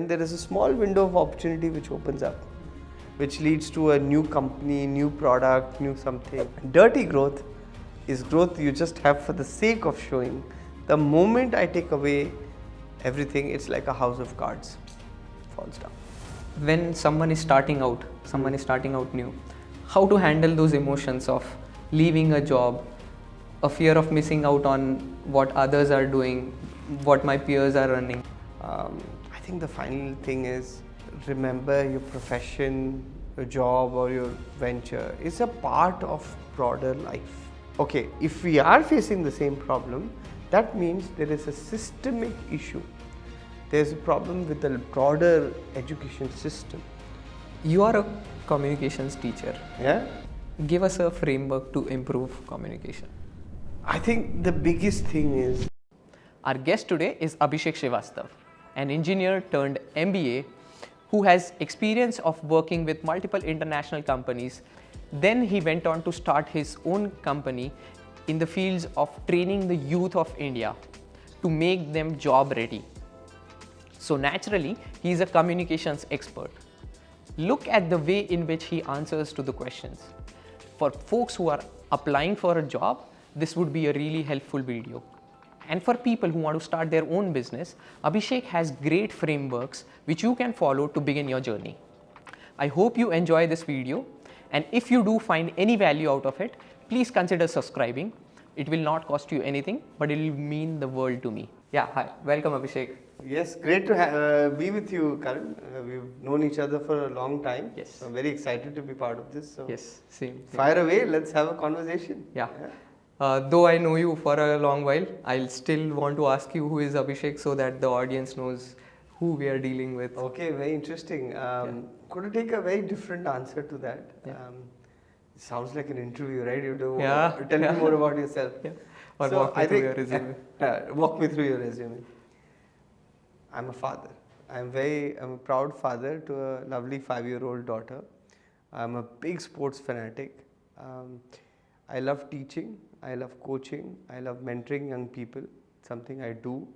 then there is a small window of opportunity which opens up, which leads to a new company, new product, new something. Dirty growth is growth you just have for the sake of showing. The moment I take away everything, it's like a house of cards, falls down. When someone is starting out new, how to handle those emotions of leaving a job, a fear of missing out on what others are doing, what my peers are running? I think the final thing is, remember your profession, your job or your venture is a part of broader life. Okay, if we are facing the same problem, that means there is a systemic issue. There's a problem with the broader education system. You are a communications teacher. Yeah? Give us a framework to improve communication. I think the biggest thing is... Our guest today is Abhishek Srivastav, an engineer turned MBA who has experience of working with multiple international companies. Then he went on to start his own company in the fields of training the youth of India to make them job ready. So naturally, he is a communications expert. Look at the way in which he answers to the questions. For folks who are applying for a job, this would be a really helpful video. And for people who want to start their own business, Abhishek has great frameworks which you can follow to begin your journey. I hope you enjoy this video, and if you do find any value out of it, please consider subscribing. It will not cost you anything, but it will mean the world to me. Yeah, hi. Welcome, Abhishek. Yes, great to be with you, Karan. We've known each other for a long time. Yes. So I'm very excited to be part of this. So Yes, same. Fire away, let's have a conversation. Yeah. Though I know you for a long while, I'll still want to ask you who is Abhishek so that the audience knows who we are dealing with. Okay, very interesting. Could you take a very different answer to that? Yeah. It sounds like an interview, right? You do Yeah. tell me more about yourself. Yeah. Or So walk me through your resume. Walk me through your resume. I'm a father. I'm a proud father to a lovely 5-year-old daughter. I'm a big sports fanatic. I love teaching. I love coaching. I love mentoring young people. It's something I do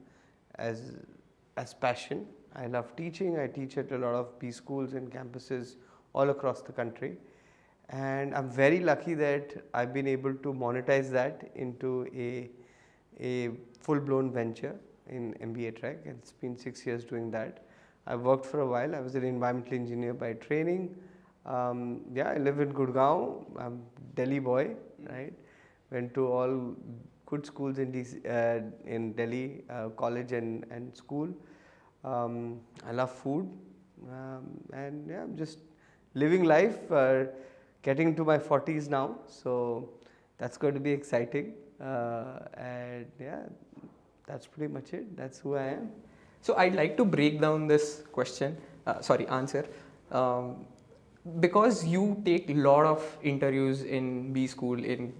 as passion. I love teaching. I teach at a lot of B schools and campuses all across the country. And I'm very lucky that I've been able to monetize that into a full-blown venture in MBAtrek. It's been 6 years doing that. I worked for a while. I was an environmental engineer by training. I live in Gurgaon. I'm Delhi boy, right? Went to all good schools in Delhi, college and school. I love food, and I'm just living life. Getting into my 40s now, so that's going to be exciting. That's pretty much it. That's who I am. So I'd like to break down this answer. Because you take a lot of interviews in B school, in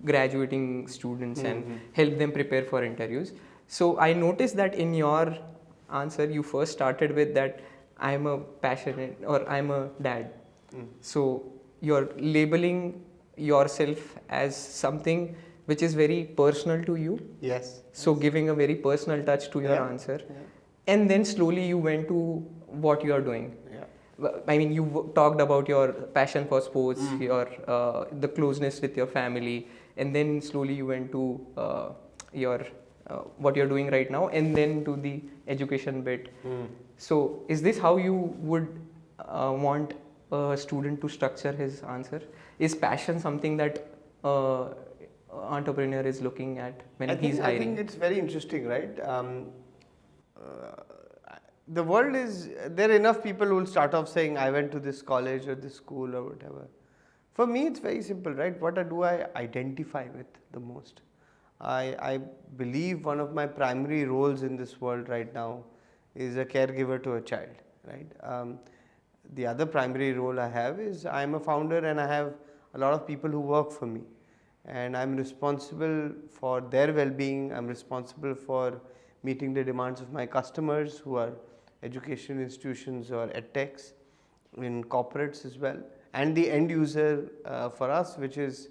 graduating students and help them prepare for interviews. So I noticed that in your answer, you first started with that I'm a passionate or I'm a dad. So you're labeling yourself as something which is very personal to you. Yes. So giving a very personal touch to your answer. Yeah. And then slowly you went to what you are doing. Yeah. I mean, you talked about your passion for sports, your the closeness with your family, and then slowly you went to your what you're doing right now, and then to the education bit. So is this how you would want a student to structure his answer? Is passion something that entrepreneur is looking at when he's hiring? I think it's very interesting, right? The world is, there are enough people who will start off saying, I went to this college or this school or whatever. For me, it's very simple, right? What do I identify with the most? I believe one of my primary roles in this world right now is a caregiver to a child, right? The other primary role I have is I'm a founder and I have a lot of people who work for me. And I'm responsible for their well-being. I'm responsible for meeting the demands of my customers who are education institutions or edtechs, in corporates as well, and the end user for us, which is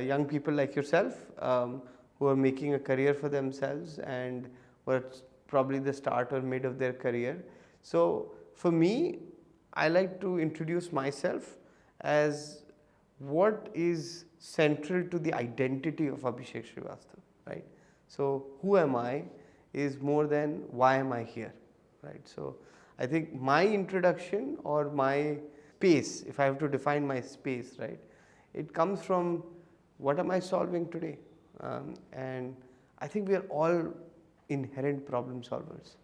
young people like yourself who are making a career for themselves and who are probably the start or mid of their career. So for me, I like to introduce myself as what is central to the identity of Abhishek Srivastav, right? So who am I is more than why am I here, right? So I think my introduction or my space, if I have to define my space, right, it comes from what am I solving today? And I think we are all inherent problem solvers.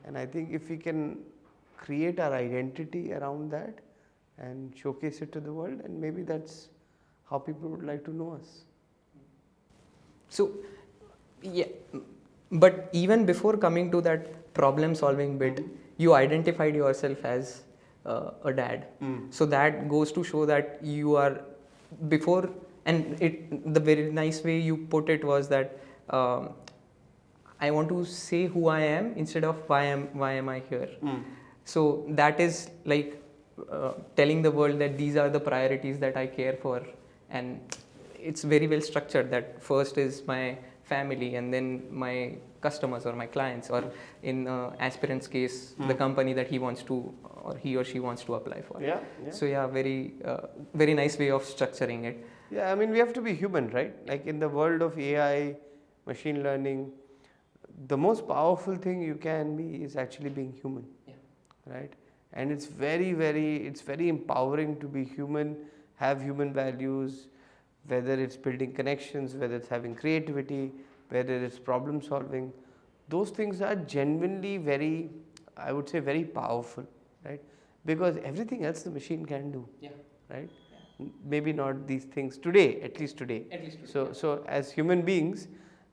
And I think if we can create our identity around that and showcase it to the world, and maybe that's how people would like to know us. So, yeah, but even before coming to that problem solving bit, you identified yourself as a dad. So that goes to show that you are before, and the very nice way you put it was that I want to say who I am instead of why am I here. So that is like telling the world that these are the priorities that I care for, and it's very well structured. That first is my family, and then my customers or my clients, or in aspirant's case, the company that he wants to or he or she wants to apply for. Yeah. So yeah, very nice way of structuring it. Yeah, I mean, we have to be human, right? Like in the world of AI, machine learning, the most powerful thing you can be is actually being human, right? And it's very empowering to be human, have human values, whether it's building connections, whether it's having creativity, whether it's problem solving. Those things are genuinely very, I would say, very powerful, right? Because everything else the machine can do, right? Maybe not these things today, at least today. So as human beings,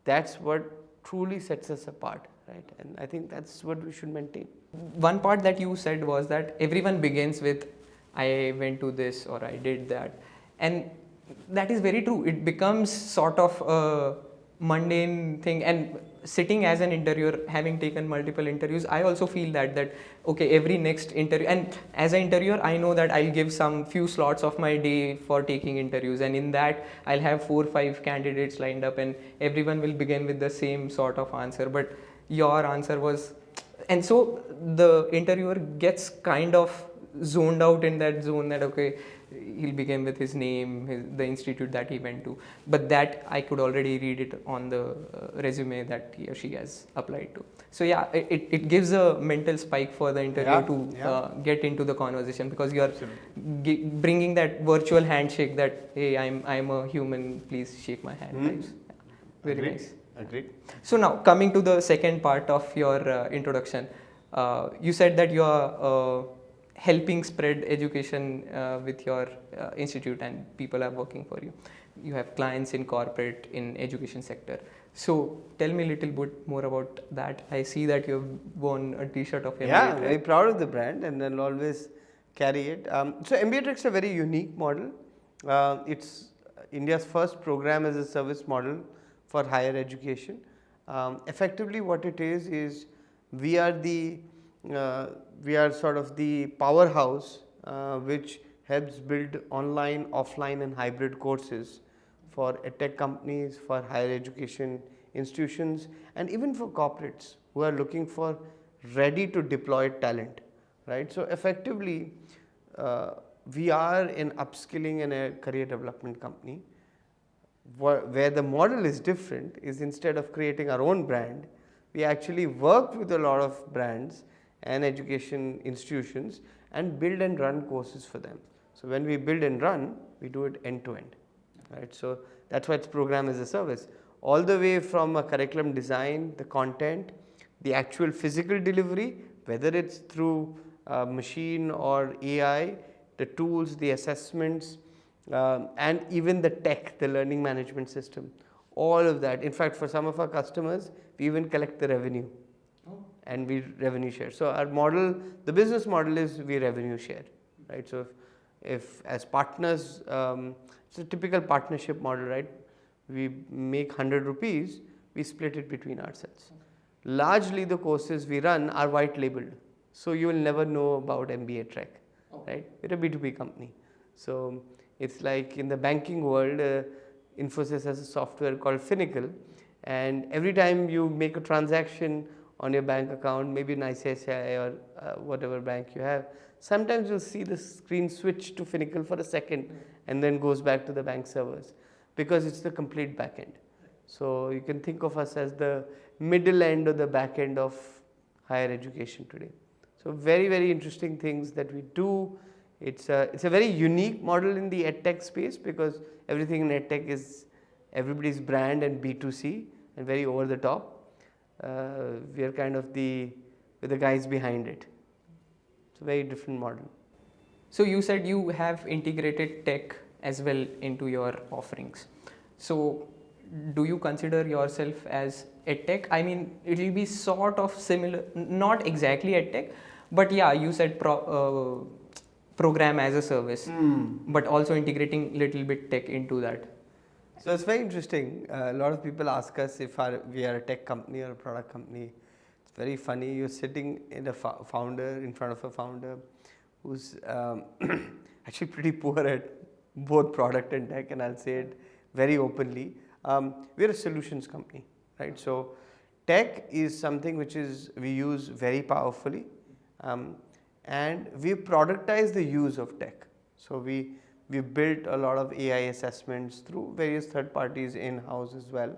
that's what truly sets us apart, right? And I think that's what we should maintain. One part that you said was that everyone begins with I went to this or I did that, and that is very true. It becomes sort of a mundane thing, and sitting as an interviewer, having taken multiple interviews, I also feel that okay, every next interview, and as an interviewer I know that I'll give some few slots of my day for taking interviews, and in that I'll have 4 or 5 candidates lined up, and everyone will begin with the same sort of answer, but your answer was, and so the interviewer gets kind of zoned out in that zone that okay, he'll begin with his name, the institute that he went to, but that I could already read it on the resume that he or she has applied to. So yeah, it gives a mental spike for the interviewer to get into the conversation, because you are bringing that virtual handshake that hey, I'm a human, please shake my hand. Types. Yeah. Very Agreed. nice. Agreed. So now coming to the second part of your introduction, you said that you are helping spread education with your institute, and people are working for you. You have clients in corporate, in education sector. So tell me a little bit more about that. I see that you've worn a t-shirt of MBAtrek. Yeah, very proud of the brand, and I'll always carry it. So MBAtrek is a very unique model. It's India's first program as a service model for higher education. Effectively what it is we are sort of the powerhouse which helps build online, offline and hybrid courses for tech companies, for higher education institutions, and even for corporates who are looking for ready to deploy talent, right? So effectively we are an upskilling and a career development company. Where the model is different is, instead of creating our own brand, we actually work with a lot of brands and education institutions and build and run courses for them. So when we build and run, we do it end to end, right? So that's why it's program as a service. All the way from a curriculum design, the content, the actual physical delivery, whether it's through machine or AI, the tools, the assessments, and even the tech, the learning management system, all of that. In fact, for some of our customers, we even collect the revenue and we revenue share. So our model, the business model is we revenue share, right? So if as partners, it's a typical partnership model, right? We make 100 rupees, we split it between ourselves. Largely the courses we run are white labeled, so you will never know about MBAtrek, right? We're a B2B company. So it's like in the banking world, Infosys has a software called Finacle, and every time you make a transaction on your bank account, maybe in ICICI or whatever bank you have, sometimes you'll see the screen switch to Finacle for a second and then goes back to the bank servers because it's the complete backend. So you can think of us as the middle end or the back end of higher education today. So very, very interesting things that we do. It's a very unique model in the edtech space because everything in edtech is everybody's brand and B2C and very over the top. We are kind of the guys behind it. It's a very different model. So you said you have integrated tech as well into your offerings. So do you consider yourself as edtech? I mean, it will be sort of similar, not exactly edtech, but yeah, you said program as a service, but also integrating little bit tech into that. So it's very interesting. A lot of people ask us if we are a tech company or a product company. It's very funny. You're sitting in in front of a founder who's actually pretty poor at both product and tech, and I'll say it very openly. We're a solutions company, right? So tech is something which we use very powerfully, and we productize the use of tech. So we built a lot of AI assessments through various third parties in-house as well,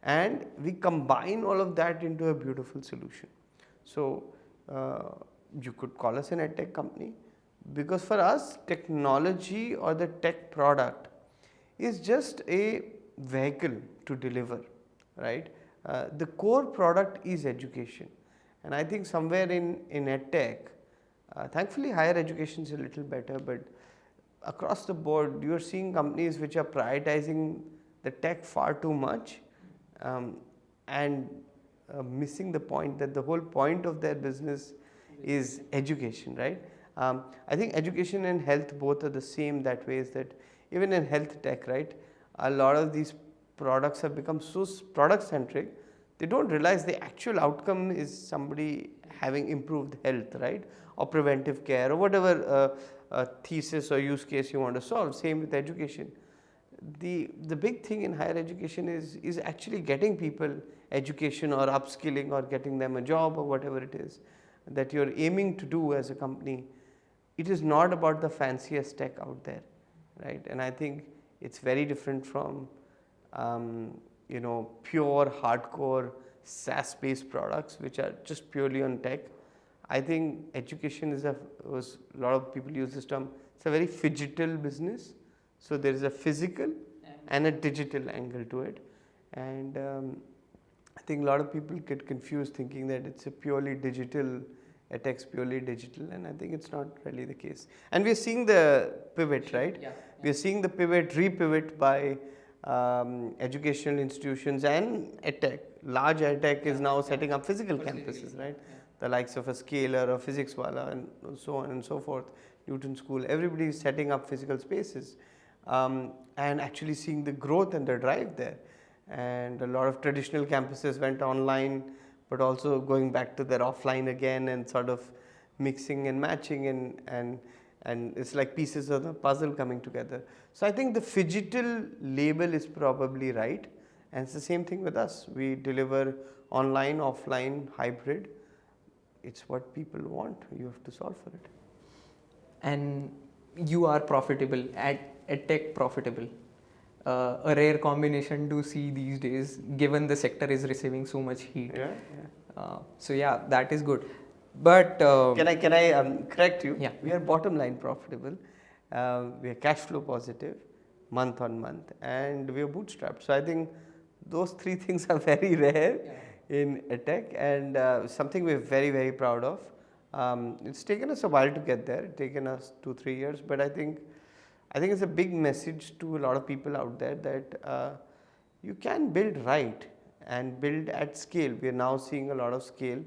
and we combine all of that into a beautiful solution. So you could call us an edtech company because for us technology or the tech product is just a vehicle to deliver, right? The core product is education, and I think somewhere in edtech, thankfully higher education is a little better, but across the board you are seeing companies which are prioritizing the tech far too much and missing the point that the whole point of their business is education, right? I think education and health both are the same that way, is that even in health tech, right, a lot of these products have become so product centric, they don't realize the actual outcome is somebody having improved health, right, or preventive care or whatever thesis or use case you want to solve. Same with education. The big thing in higher education is actually getting people education or upskilling or getting them a job or whatever it is that you're aiming to do as a company. It is not about the fanciest tech out there, right? And I think it's very different from pure hardcore SaaS-based products which are just purely on tech. I think education is a lot of people use this term. It's a very phygital business. So there is a physical and a digital angle to it, and I think a lot of people get confused thinking that it's a purely digital, edtech's purely digital, and I think it's not really the case. And we're seeing the pivot, right? Yeah. We're seeing the repivot by educational institutions and edtech. Large edtech is now setting up physical campuses, right? Yeah. The likes of a Scalar or Physics Wala and so on and so forth, Newton School, everybody is setting up physical spaces and actually seeing the growth and the drive there. And a lot of traditional campuses went online, but also going back to their offline again and sort of mixing and matching and it's like pieces of the puzzle coming together. So I think the phygital label is probably right, and it's the same thing with us. We deliver online, offline, hybrid. It's what people want. You have to solve for it. And you are profitable, edtech profitable. A rare combination to see these days, given the sector is receiving so much heat. Yeah. So yeah, that is good. But can I correct you? Yeah. We are bottom line profitable. We are cash flow positive month on month, and we are bootstrapped. So I think those three things are very rare in edtech, and something we're very, very proud of. It's taken us a while to get there. It's taken us 2-3 years, but I think it's a big message to a lot of people out there that you can build right and build at scale. We are now seeing a lot of scale,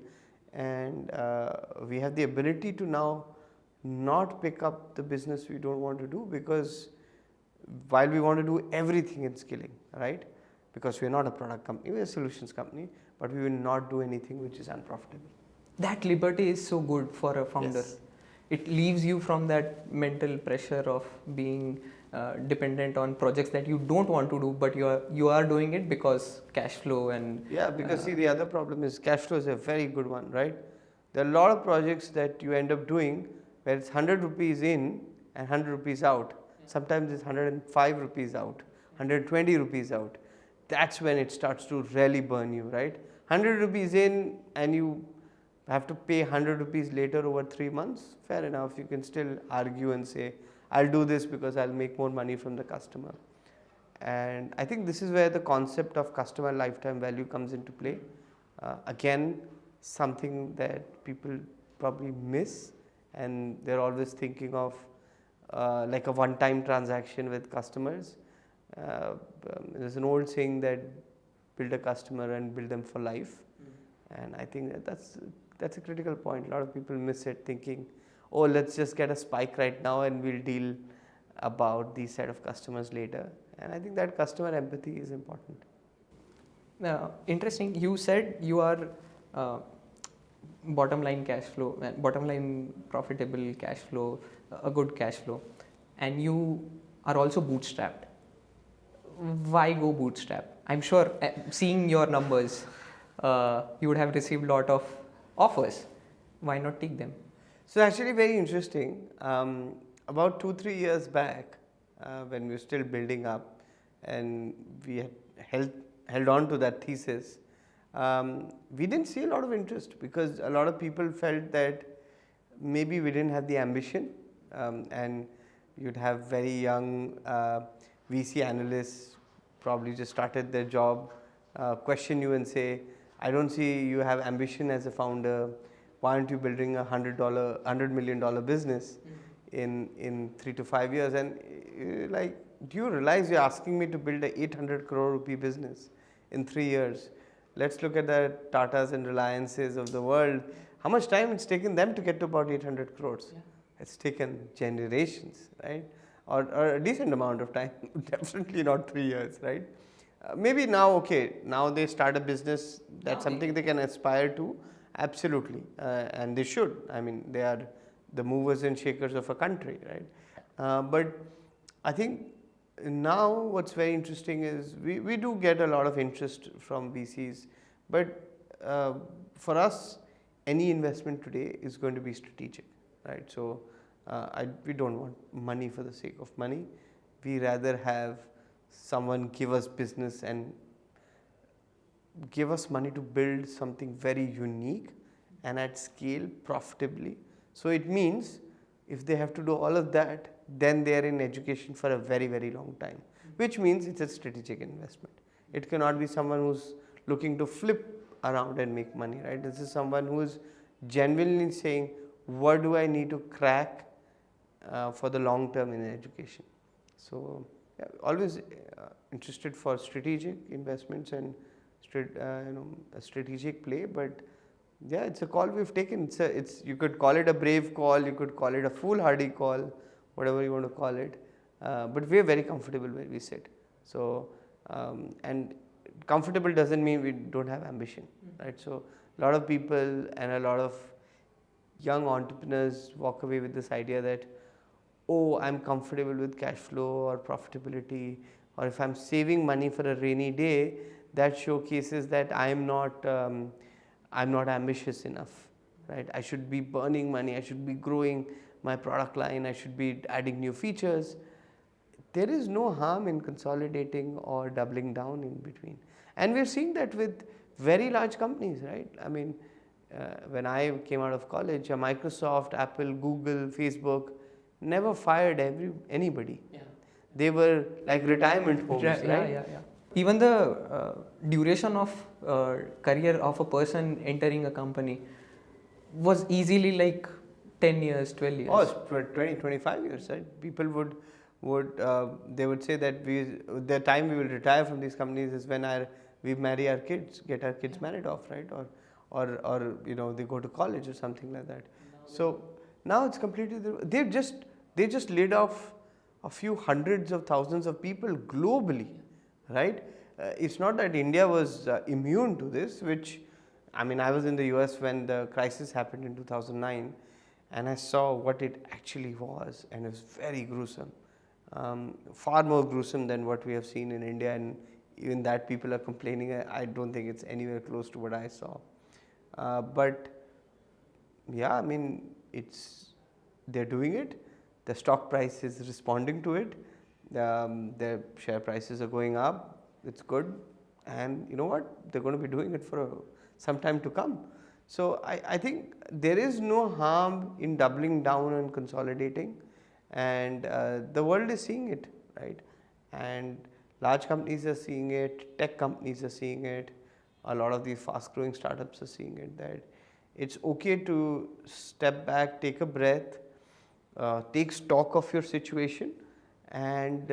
and we have the ability to now not pick up the business we don't want to do, because while we want to do everything in skilling, right? Because we are not a product company, we are a solutions company, but we will not do anything which is unprofitable. That liberty is so good for a founder. Yes. It leaves you from that mental pressure of being dependent on projects that you don't want to do, but you are doing it because cash flow and Yeah, because see, the other problem is cash flow is a very good one, right? There are a lot of projects that you end up doing where it's 100 rupees in and 100 rupees out. Sometimes it's 105 rupees out, 120 rupees out. That's when it starts to really burn you, right? 100 rupees in and you have to pay 100 rupees later over 3 months. Fair enough, you can still argue and say, I'll do this because I'll make more money from the customer. And I think this is where the concept of customer lifetime value comes into play. Again, something that people probably miss, and they're always thinking of like a one-time transaction with customers. There's an old saying that build a customer and build them for life. And I think that's a critical point. A lot of people miss it, thinking, oh, let's just get a spike right now and we'll deal about these set of customers later. And I think that customer empathy is important. Interesting. You said you are bottom line cash flow, bottom line profitable cash flow, a good cash flow, and you are also bootstrapped. Why go bootstrap? I'm sure seeing your numbers, you would have received a lot of offers. Why not take them? So actually very interesting. About 2-3 years back, when we were still building up and we had held on to that thesis, we didn't see a lot of interest because a lot of people felt that maybe we didn't have the ambition, and you'd have very young VC analysts probably just started their job, question you and say, I don't see you have ambition as a founder. Why aren't you building $100 million business in 3 to 5 years? And like, do you realize you're asking me to build a 800 crore rupee business in 3 years? Let's look at the Tatas and Reliances of the world. How much time it's taken them to get to about 800 crores? Yeah. It's taken generations, right? Or a decent amount of time, definitely not 3 years, right? Maybe now, okay, now they start a business, that's something they can aspire to, absolutely, and they should. I mean, they are the movers and shakers of a country, right? But I think now what's very interesting is we do get a lot of interest from VCs, but for us, any investment today is going to be strategic, right? So we don't want money for the sake of money. We rather have someone give us business and give us money to build something very unique and at scale profitably. So it means if they have to do all of that, then they are in education for a very, very long time, which means it's a strategic investment. It cannot be someone who's looking to flip around and make money, right? This is someone who is genuinely saying, what do I need to crack for the long term in education? So yeah, always interested for strategic investments and a strategic play, but yeah, it's a call we've taken. You could call it a brave call, you could call it a foolhardy call, whatever you want to call it, but we're very comfortable where we sit. So and comfortable doesn't mean we don't have ambition, right? So a lot of people and a lot of young entrepreneurs walk away with this idea that, oh, I'm comfortable with cash flow or profitability, or if I'm saving money for a rainy day, that showcases that I'm not ambitious enough, right? I should be burning money, I should be growing my product line, I should be adding new features. There is no harm in consolidating or doubling down in between. And we're seeing that with very large companies, right? I mean, when I came out of college, Microsoft, Apple, Google, Facebook never fired anybody. Yeah. They were like retirement homes, right? Yeah. Even the duration of career of a person entering a company was easily like 10 years, 12 years. Oh, it's 20, 25 years, right? People they would say that the time we will retire from these companies is when we marry our kids, get our kids married off, right? Or they go to college or something like that. So now it's completely, they just laid off a few hundreds of thousands of people globally, right? It's not that India was immune to this, I was in the US when the crisis happened in 2009, and I saw what it actually was, and it was very gruesome. far more gruesome than what we have seen in India, and even that people are complaining. I don't think it's anywhere close to what I saw. But yeah, I mean, they're doing it. The stock price is responding to it. Their share prices are going up. It's good, and you know what? They're going to be doing it for some time to come. So I think there is no harm in doubling down and consolidating, and the world is seeing it, right? And large companies are seeing it, tech companies are seeing it, a lot of these fast growing startups are seeing it, that it's okay to step back, take a breath, take stock of your situation, and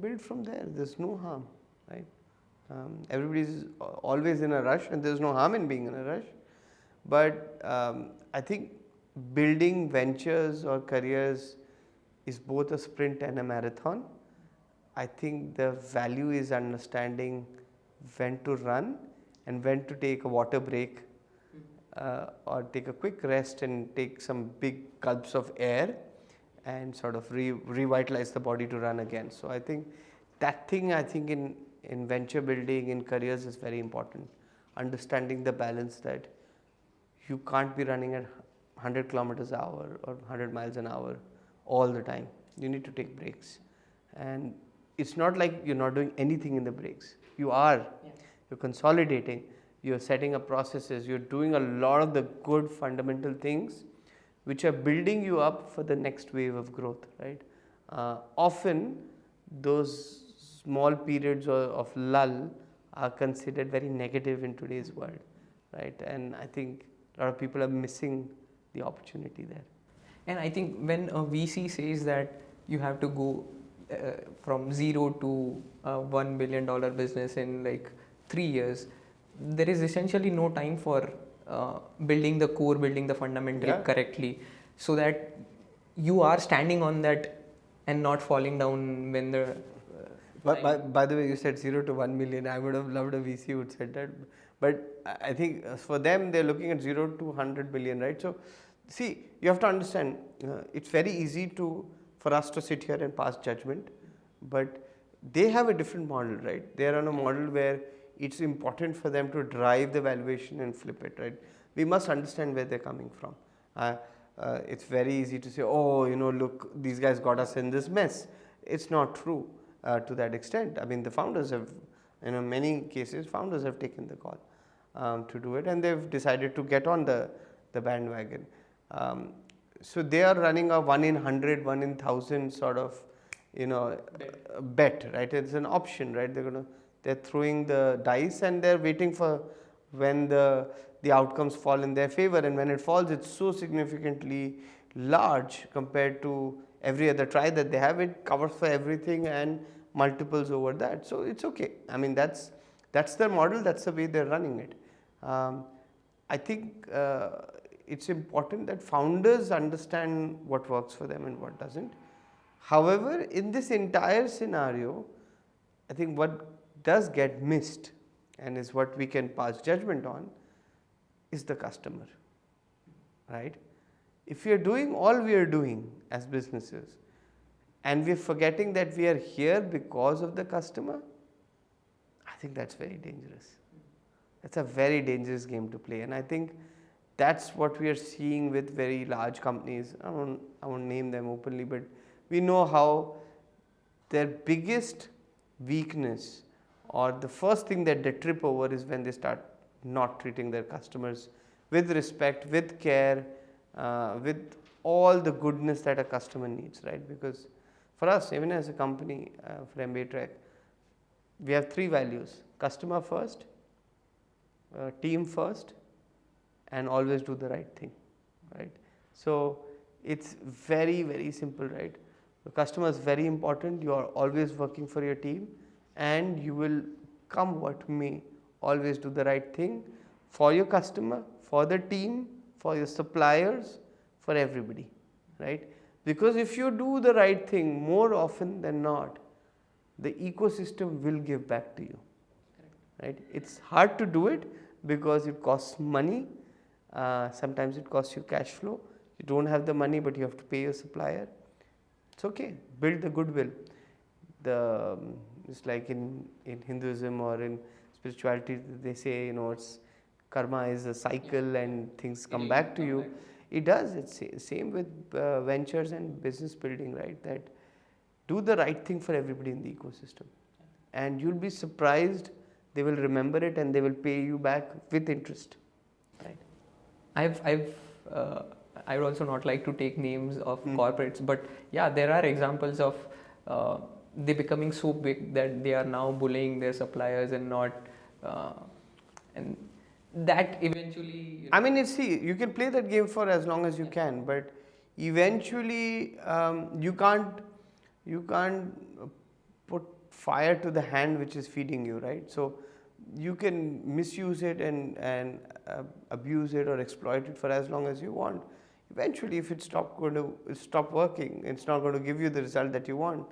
build from there. There's no harm, right? Everybody's always in a rush, and there's no harm in being in a rush. But I think building ventures or careers is both a sprint and a marathon. I think the value is understanding when to run and when to take a water break, or take a quick rest and take some big gulps of air and sort of revitalize the body to run again. So I think that thing, in venture building, in careers, is very important. Understanding the balance that you can't be running at 100 kilometers an hour or 100 miles an hour all the time. You need to take breaks. And it's not like you're not doing anything in the breaks. You are. Yeah. You're consolidating. You're setting up processes. You're doing a lot of the good fundamental things which are building you up for the next wave of growth, right? Often those small periods of lull are considered very negative in today's world, right? And I think a lot of people are missing the opportunity there. And I think when a VC says that you have to go from zero to a $1 billion business in like 3 years, there is essentially no time for building the core, building the fundamental correctly, so that you are standing on that and not falling down when the... By the way, you said 0 to 1 million. I would have loved a VC who would said that. But I think for them, they're looking at 0 to 100 billion, right? So, see, you have to understand, it's very easy for us to sit here and pass judgment, but they have a different model, right? They're on a model where it's important for them to drive the valuation and flip it, right? We must understand where they're coming from. It's very easy to say, oh, look, these guys got us in this mess. It's not true to that extent. I mean, the founders have, in many cases, founders have taken the call to do it, and they've decided to get on the bandwagon. So they are running a 1 in 100, 1 in 1,000 sort of, bet, right? It's an option, right? They're throwing the dice and they're waiting for when the outcomes fall in their favor, and when it falls, it's so significantly large compared to every other try that they have. It covers for everything and multiples over that. So it's okay. I mean, that's their model. That's the way they're running it. I think it's important that founders understand what works for them and what doesn't. However, in this entire scenario, I think what does get missed, and is what we can pass judgment on, is the customer, right? If we are doing all we are doing as businesses, and we're forgetting that we are here because of the customer, I think that's very dangerous. That's a very dangerous game to play, and I think that's what we are seeing with very large companies. I won't name them openly, but we know how their biggest weakness, or the first thing that they trip over, is when they start not treating their customers with respect, with care, with all the goodness that a customer needs, right? Because for us, even as a company, for MBAtrek, we have 3 values: customer first, team first, and always do the right thing, right? So it's very, very simple, right? The customer is very important. You are always working for your team, and you will, come what may, always do the right thing for your customer, for the team, for your suppliers, for everybody, right? Because if you do the right thing more often than not, the ecosystem will give back to you, right? It's hard to do it because it costs money. Sometimes it costs you cash flow. You don't have the money, but you have to pay your supplier. It's okay. Build the goodwill. It's like in Hinduism or in spirituality, they say, it's karma is a cycle and things come back to you. It does. It's same with ventures and business building, right? That do the right thing for everybody in the ecosystem, and you'll be surprised. They will remember it and they will pay you back with interest, right? I would also not like to take names of corporates, but yeah, there are examples of they becoming so big that they are now bullying their suppliers and not, and that eventually. I mean, you can play that game for as long as you can, but eventually you can't put fire to the hand which is feeding you, right? So you can misuse it and abuse it or exploit it for as long as you want. Eventually, if it stop working, it's not going to give you the result that you want.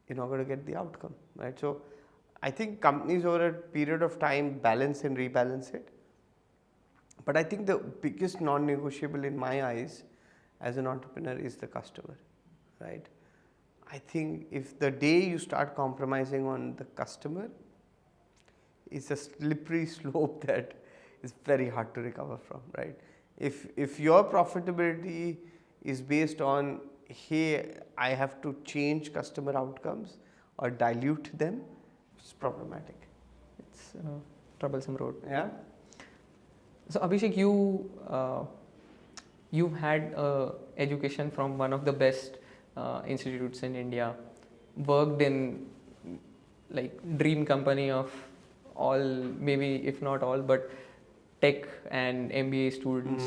You're not going to get the outcome, right? So I think companies over a period of time balance and rebalance it. But I think the biggest non-negotiable in my eyes as an entrepreneur is the customer, right? I think if the day you start compromising on the customer, it's a slippery slope that is very hard to recover from, right? If your profitability is based on, hey, I have to change customer outcomes or dilute them, it's problematic. It's a troublesome road. Yeah. So Abhishek, you've had education from one of the best institutes in India, worked in like dream company of all, maybe if not all, but tech and MBA students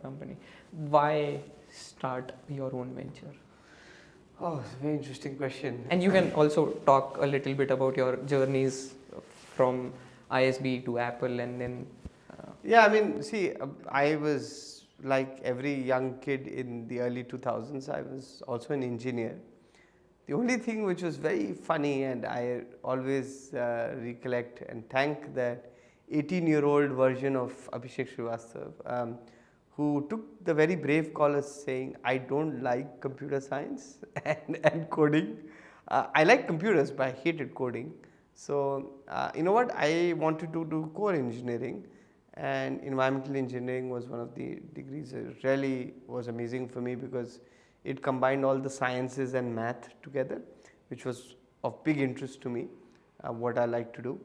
company. Why start your own venture? Oh, it's a very interesting question. And you can also talk a little bit about your journeys from ISB to Apple and then. Yeah, I mean, see, I was like every young kid in the early 2000s, I was also an engineer. The only thing which was very funny, and I always recollect and thank that 18-year-old version of Abhishek Srivastav, who took the very brave call of saying, I don't like computer science and coding. I like computers, but I hated coding. So, you know what, I wanted to do core engineering, and environmental engineering was one of the degrees that really was amazing for me because it combined all the sciences and math together, which was of big interest to me, what I like to do.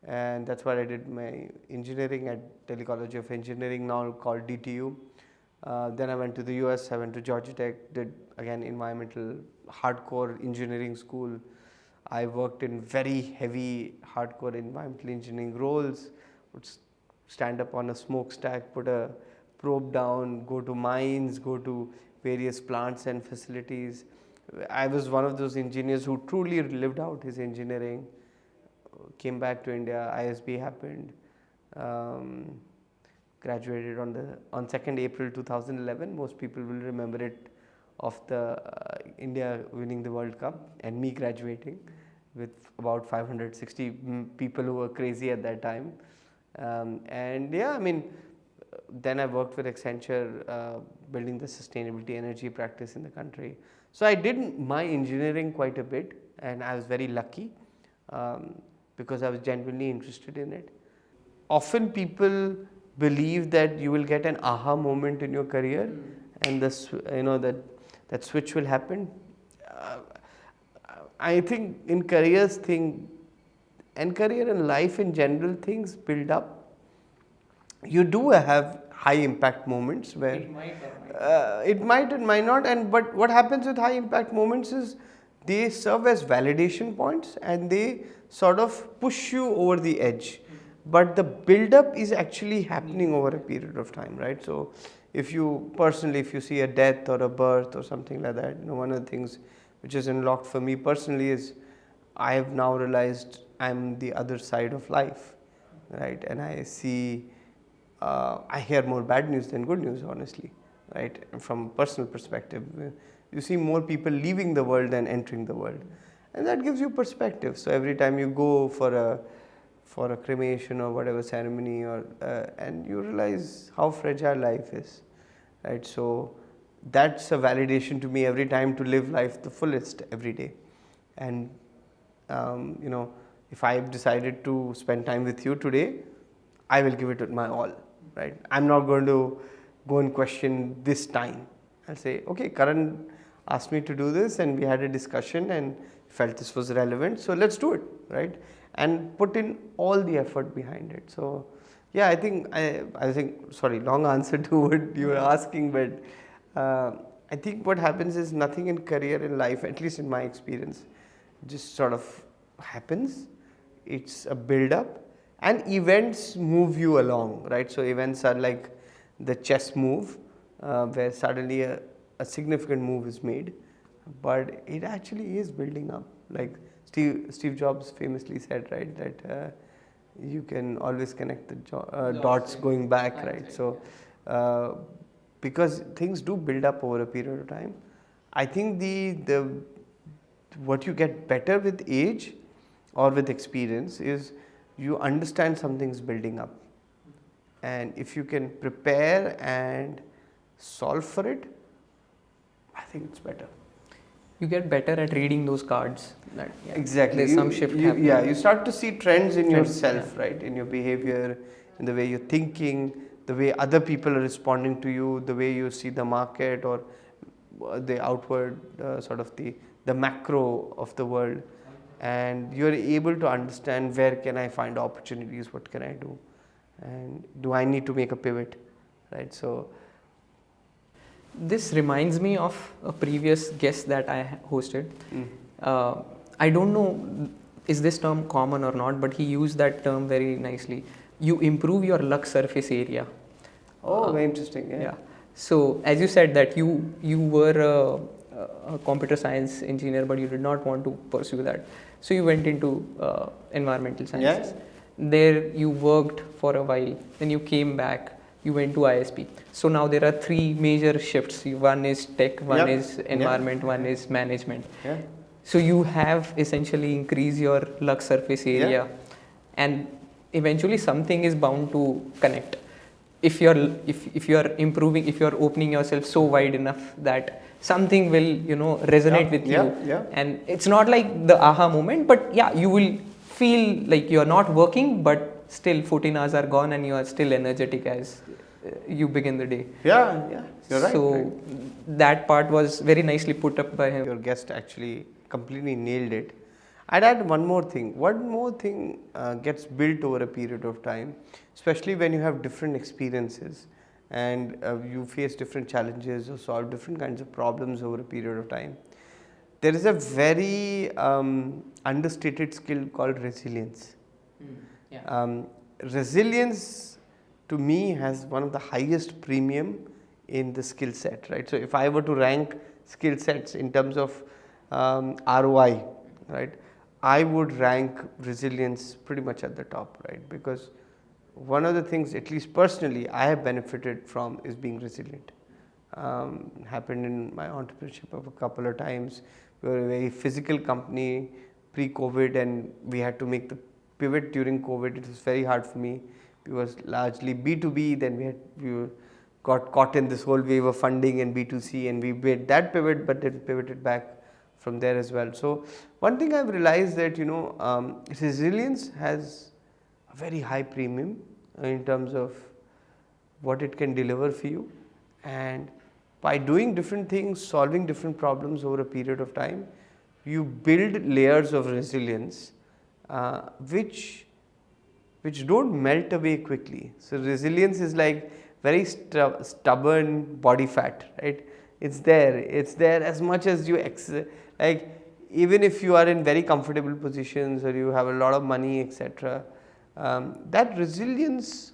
And that's why I did my engineering at Delhi College of Engineering, now called DTU. Then I went to the US, I went to Georgia Tech, did again environmental hardcore engineering school. I worked in very heavy hardcore environmental engineering roles, would stand up on a smokestack, put a probe down, go to mines, go to various plants and facilities. I was one of those engineers who truly lived out his engineering. Came back to India, ISB happened, graduated on 2nd April 2011. Most people will remember it of the India winning the World Cup and me graduating with about 560 people who were crazy at that time. And yeah, I mean, then I worked with Accenture, building the sustainability energy practice in the country. So I did my engineering quite a bit, and I was very lucky because I was genuinely interested in it. Often people believe that you will get an aha moment in your career, and that switch will happen. I think in careers and career and life in general, things build up. You do have high impact moments where it might and might not, but what happens with high impact moments is they serve as validation points and they sort of push you over the edge. But the build up is actually happening over a period of time, right? So if you see a death or a birth or something like that, one of the things which is unlocked for me personally is I have now realized I'm the other side of life, right? And I see, I hear more bad news than good news, honestly, right? From a personal perspective, you see more people leaving the world than entering the world, and that gives you perspective. So every time you go for a cremation or whatever ceremony, and you realize how fragile life is, right? So that's a validation to me every time to live life the fullest every day. And if I've decided to spend time with you today, I will give it my all, right? I'm not going to go and question this time. I'll say, okay, Karan asked me to do this, and we had a discussion and felt this was relevant, so let's do it, right? And put in all the effort behind it. So yeah, I think sorry, long answer to what you were asking, but I think what happens is nothing in career, in life, at least in my experience, just sort of happens. It's a build up, and events move you along, right? So events are like the chess move, where suddenly a significant move is made, but it actually is building up. Like Steve Jobs famously said, right, that you can always connect the dots going back, right? So because things do build up over a period of time, I think the what you get better with age or with experience is you understand something's building up, and if you can prepare and solve for it, I think it's better. You get better at reading those cards. Exactly. There's some shift happening. Yeah, you start to see trends in yourself, right? In your behavior, in the way you're thinking, the way other people are responding to you, the way you see the market, or the outward sort of the macro of the world, and you're able to understand where can I find opportunities, what can I do, and do I need to make a pivot, right? So this reminds me of a previous guest that I hosted. I don't know is this term common or not, but he used that term very nicely. You improve your luck surface area. Oh, very interesting. Yeah. So as you said that you were a computer science engineer, but you did not want to pursue that. So you went into environmental sciences. Yeah. There you worked for a while. Then you came back. You went to ISP. So now there are three major shifts. One is tech, one is environment, one is management. Yeah. So you have essentially increased your luck surface area, and eventually something is bound to connect. If you're improving, if you're opening yourself so wide enough that something will resonate with you, and it's not like the aha moment, but you will feel like you're not working, but still 14 hours are gone and you are still energetic as you begin the day. You're right. So that part was very nicely put up by him. Your guest actually completely nailed it. I'd add one more thing. One more thing gets built over a period of time, especially when you have different experiences and you face different challenges or solve different kinds of problems over a period of time. There is a very understated skill called resilience. Resilience to me has one of the highest premium in the skill set, right? So if I were to rank skill sets in terms of ROI, right, I would rank resilience pretty much at the top, right? Because one of the things, at least personally, I have benefited from is being resilient. Happened in my entrepreneurship of a couple of times. We were a very physical company pre-COVID, and we had to make the pivot during COVID. It was very hard for me. It was largely B2B. Then we got caught in this whole wave of funding and B2C, and we made that pivot, but then pivoted back from there as well. So one thing I've realized that resilience has a very high premium in terms of what it can deliver for you, and by doing different things, solving different problems over a period of time, you build layers of resilience which don't melt away quickly. So resilience is like very stubborn body fat, right? It's there as much as you like, even if you are in very comfortable positions or you have a lot of money, etc. That resilience,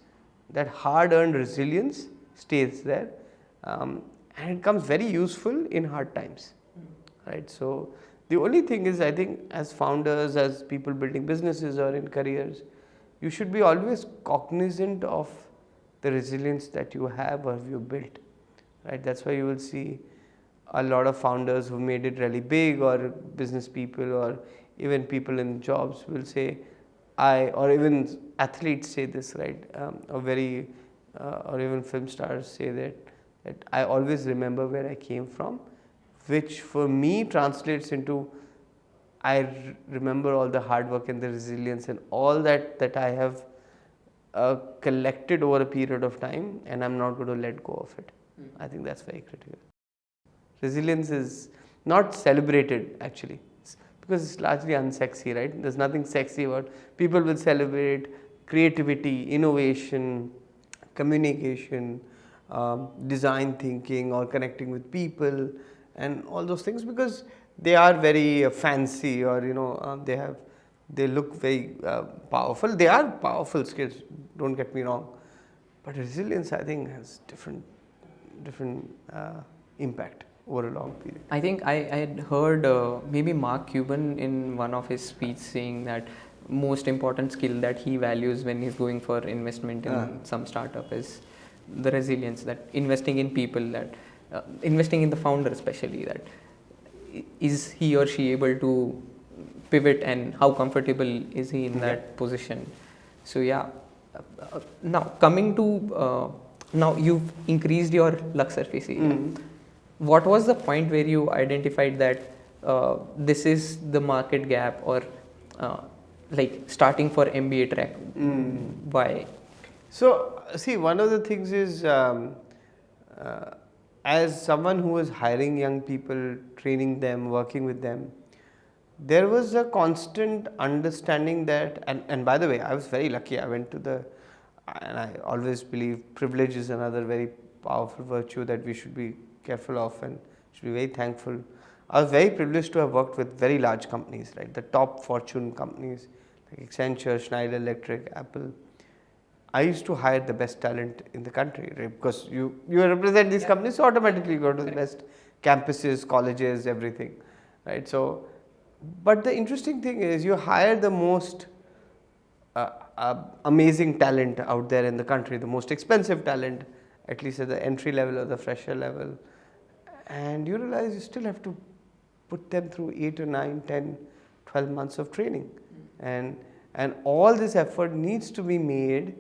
that hard-earned resilience stays there, and it becomes very useful in hard times, right? So the only thing is, I think, as founders, as people building businesses or in careers, you should be always cognizant of the resilience that you have or you built, right? That's why you will see a lot of founders who made it really big, or business people, or even people in jobs will say, or even athletes say this, right? Or even film stars say that that I always remember where I came from, which for me translates into remember all the hard work and the resilience and all that I have collected over a period of time, and I'm not going to let go of it. I think that's very critical. Resilience is not celebrated actually, because it's largely unsexy, right? There's nothing sexy about. People will celebrate creativity, innovation, communication, design thinking, or connecting with people, and all those things, because they are very fancy, or they look very powerful. They are powerful skills, don't get me wrong, but resilience, I think, has different impact over a long period. I think I had heard maybe Mark Cuban in one of his speeches saying that most important skill that he values when he's going for investment in some startup is the resilience, that investing in people, that investing in the founder especially, that is he or she able to pivot, and how comfortable is he in that position. So yeah, now coming to now you've increased your lux surface area. What was the point where you identified that this is the market gap, or like starting for MBAtrek? Why? So see, one of the things is as someone who was hiring young people, training them, working with them, there was a constant understanding that, and by the way, I was very lucky. I went to and I always believe privilege is another very powerful virtue that we should be careful of and should be very thankful. I was very privileged to have worked with very large companies, right? The top Fortune companies like Accenture, Schneider Electric, Apple. I used to hire the best talent in the country, right? Because you represent these companies, so automatically you go to the best campuses, colleges, everything, right? So, but the interesting thing is you hire the most amazing talent out there in the country, the most expensive talent, at least at the entry level or the fresher level, and you realize you still have to put them through 8 or 9, 10, 12 months of training, and all this effort needs to be made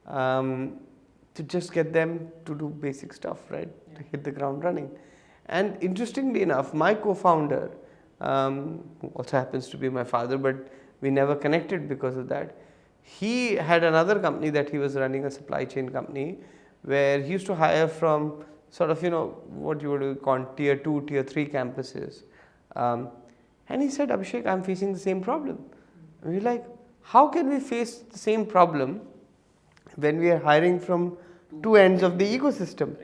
to just get them to do basic stuff, right? To hit the ground running. And interestingly enough, my co-founder, who also happens to be my father, but we never connected because of that. He had another company that he was running, a supply chain company, where he used to hire from sort of, what you would call tier 2, tier 3 campuses. And he said, Abhishek, I'm facing the same problem. And we're like, how can we face the same problem when we are hiring from two ends of the ecosystem?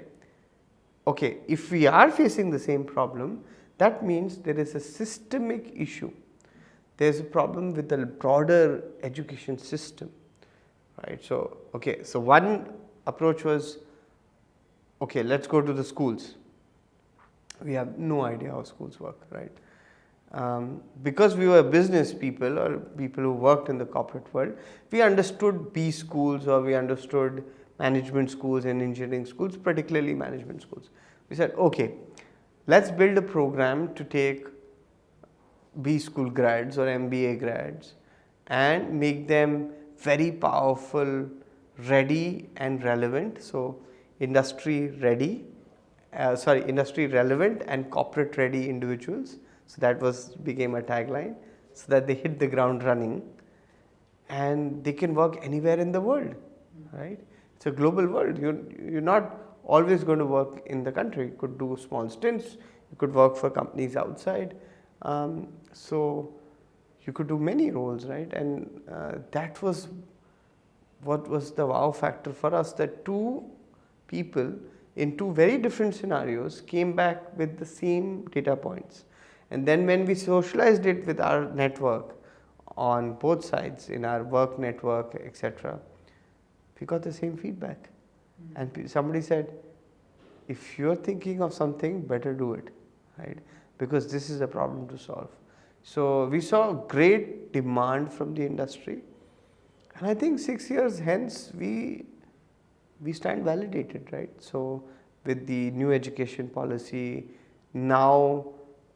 Okay, if we are facing the same problem, that means there is a systemic issue. There's a problem with the broader education system, right? So, okay, so one approach was, okay, let's go to the schools. We have no idea how schools work, right? Because we were business people or people who worked in the corporate world, we understood B schools, or we understood management schools and engineering schools, particularly management schools. We said, okay, let's build a program to take B school grads or MBA grads and make them very powerful, ready and relevant. So industry relevant and corporate ready individuals. So that became a tagline, so that they hit the ground running and they can work anywhere in the world, right? It's a global world. You're not always going to work in the country. You could do small stints. You could work for companies outside. So you could do many roles, right? And that was what was the wow factor for us, that two people in two very different scenarios came back with the same data points. And then when we socialized it with our network on both sides, in our work network, etc., we got the same feedback. And somebody said, if you're thinking of something, better do it, right? Because this is a problem to solve. So we saw great demand from the industry. And I think 6 years hence, we stand validated, right? So with the new education policy, now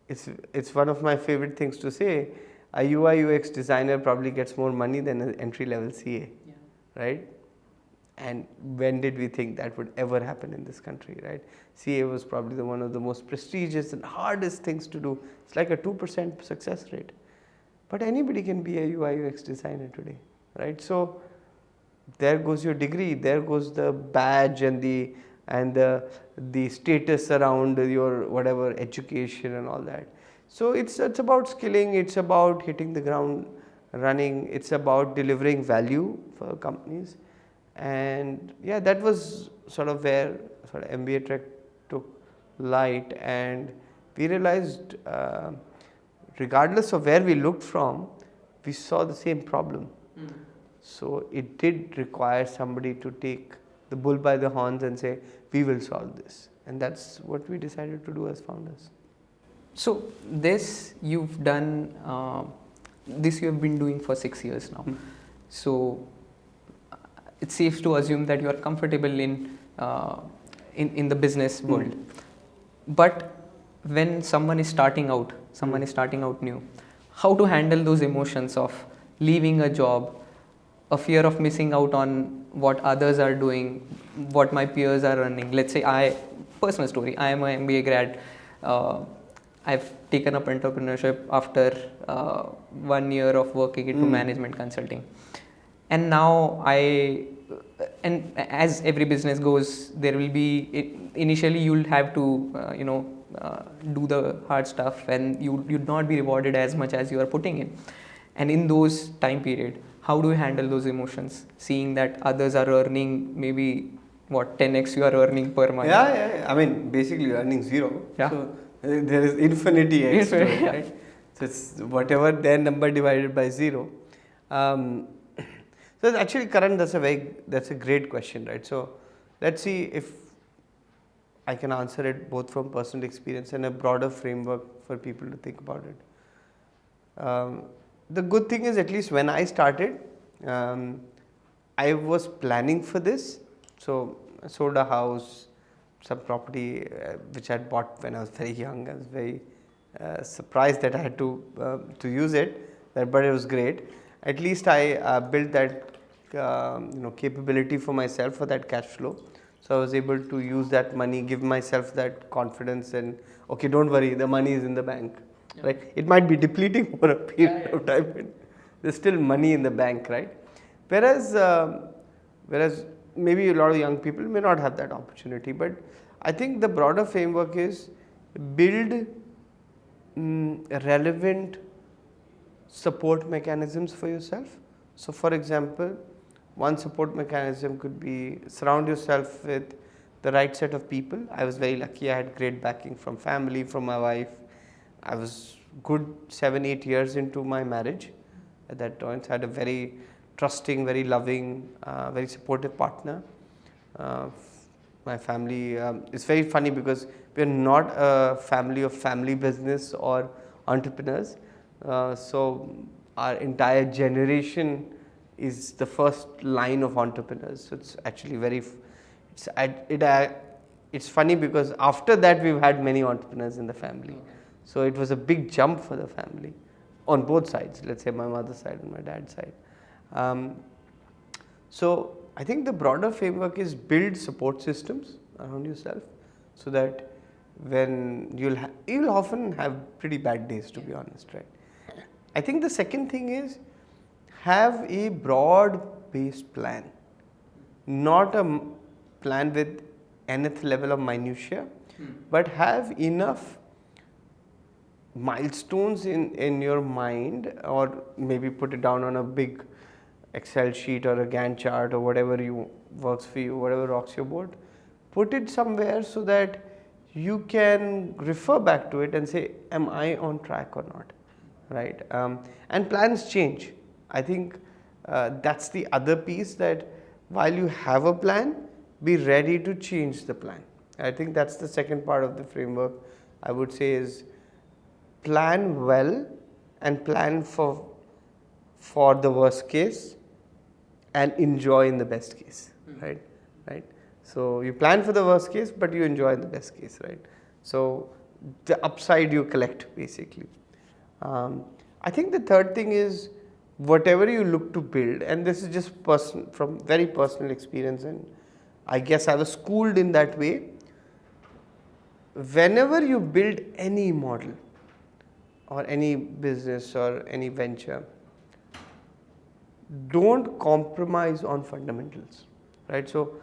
it's one of my favorite things to say, a UI UX designer probably gets more money than an entry level CA, right? And when did we think that would ever happen in this country, right? CA was probably one of the most prestigious and hardest things to do. It's like a 2% success rate. But anybody can be a UI UX designer today, right? So there goes your degree, there goes the badge and the status around your whatever education and all that. So it's about skilling, it's about hitting the ground running, it's about delivering value for companies. And yeah, that was sort of where sort of MBAtrek took light, and we realized regardless of where we looked from, we saw the same problem. So it did require somebody to take the bull by the horns and say, we will solve this. And that's what we decided to do as founders. So this you've done, this you have been doing for 6 years now. So it's safe to assume that you are comfortable in the business world. But when someone is starting out, new, how to handle those emotions of leaving a job, a fear of missing out on what others are doing, what my peers are running. Let's say personal story, I am an MBA grad. I've taken up entrepreneurship after 1 year of working into management consulting. And now and as every business goes, there will be, initially you'll have to, do the hard stuff, and you'd not be rewarded as much as you are putting in. And in those time period, how do you handle those emotions, seeing that others are earning maybe 10x you are earning per month? Yeah. I mean, basically you're earning zero. Yeah. So there is infinity x to it, right? So it's whatever their number divided by zero. So actually, Karan, that's a great question, right? So let's see if I can answer it both from personal experience and a broader framework for people to think about it. The good thing is, at least when I started, I was planning for this. So I sold a house, some property which I had bought when I was very young. I was very surprised that I had to use it, but it was great. At least I built that capability for myself for that cash flow. So I was able to use that money, give myself that confidence, and okay, don't worry, the money is in the bank. Yeah. Right? It might be depleting for a period of time, but there's still money in the bank, right? Whereas maybe a lot of young people may not have that opportunity, but I think the broader framework is build relevant support mechanisms for yourself. So for example, one support mechanism could be surround yourself with the right set of people. I was very lucky, I had great backing from family, from my wife. I was good 7-8 years into my marriage at that point. I had a very trusting, very loving, very supportive partner. My family, it's very funny because we're not a family of family business or entrepreneurs. So our entire generation is the first line of entrepreneurs. So it's actually it's funny because after that we've had many entrepreneurs in the family. Okay. So it was a big jump for the family on both sides, let's say my mother's side and my dad's side. So I think the broader framework is build support systems around yourself so that when you'll often have pretty bad days, to be honest, right? I think the second thing is have a broad-based plan, not a plan with nth level of minutia, but have enough milestones in your mind, or maybe put it down on a big Excel sheet or a Gantt chart or whatever works for you, whatever rocks your boat. Put it somewhere so that you can refer back to it and say, am I on track or not, right? And plans change. I think that's the other piece, that while you have a plan, be ready to change the plan. I think that's the second part of the framework. I would say is plan well and plan for the worst case and enjoy in the best case, right? So you plan for the worst case, but you enjoy in the best case, right? So the upside you collect, basically. I think the third thing is whatever you look to build, and this is just from very personal experience, and I guess I was schooled in that way. Whenever you build any model or any business or any venture, don't compromise on fundamentals, right? So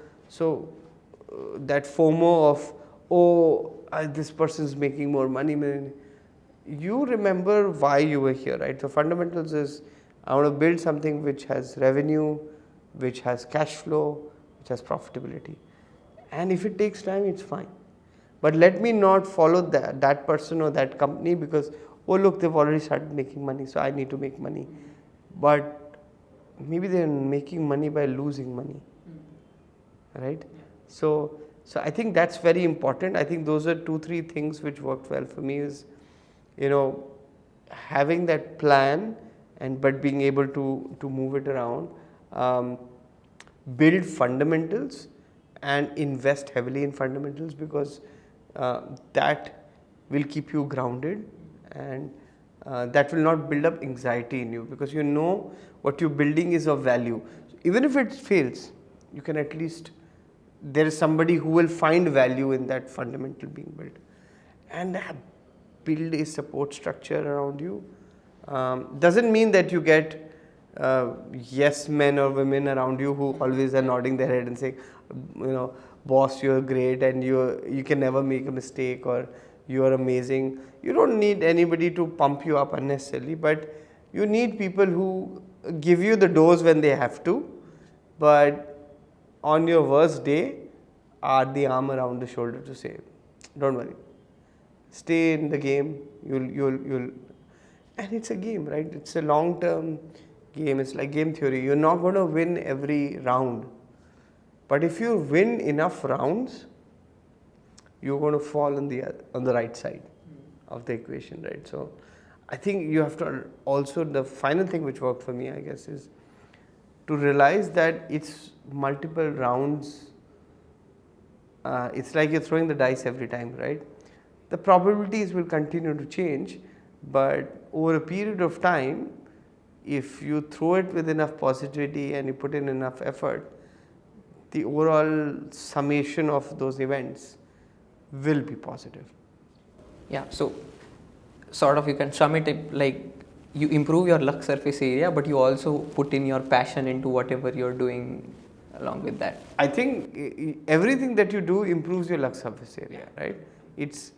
that FOMO of, this person is making more money, man. You remember why you were here, right? The fundamentals is, I want to build something which has revenue, which has cash flow, which has profitability. And if it takes time, it's fine. But let me not follow that person or that company because, oh look, they've already started making money, so I need to make money. But maybe they're making money by losing money, right? So I think that's very important. I think those are 2-3 things which worked well for me is, having that plan but being able to move it around, build fundamentals and invest heavily in fundamentals because that will keep you grounded and that will not build up anxiety in you because what you're building is of value. So even if it fails, you can at least, there is somebody who will find value in that fundamental being built, and build a support structure around you. Doesn't mean that you get yes men or women around you who always are nodding their head and saying, boss, you're great and you can never make a mistake or you are amazing. You don't need anybody to pump you up unnecessarily, but you need people who give you the dose when they have to, but on your worst day are the arm around the shoulder to say, don't worry, stay in the game, you'll and it's a game, right? It's a long-term game. It's like game theory. You're not going to win every round, but if you win enough rounds, you're going to fall on the right side of the equation, right? So I think you have to also, the final thing which worked for me, I guess, is to realize that it's multiple rounds. It's like you're throwing the dice every time, right? The probabilities will continue to change, but over a period of time, if you throw it with enough positivity and you put in enough effort, the overall summation of those events will be positive. Yeah, so sort of you can sum it like you improve your luck surface area, but you also put in your passion into whatever you're doing along with that. I think everything that you do improves your luck surface area, right? It's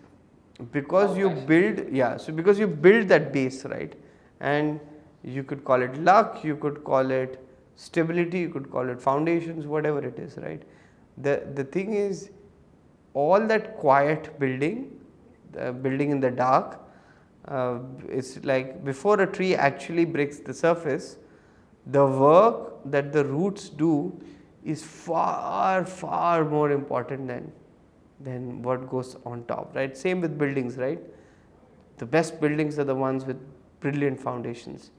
because you build, because you build that base, right? And you could call it luck, you could call it stability, you could call it foundations, whatever it is, right? The thing is, all that quiet building, the building in the dark, it's like before a tree actually breaks the surface, the work that the roots do is far, far more important than what goes on top, right? Same with buildings, right? The best buildings are the ones with brilliant foundations,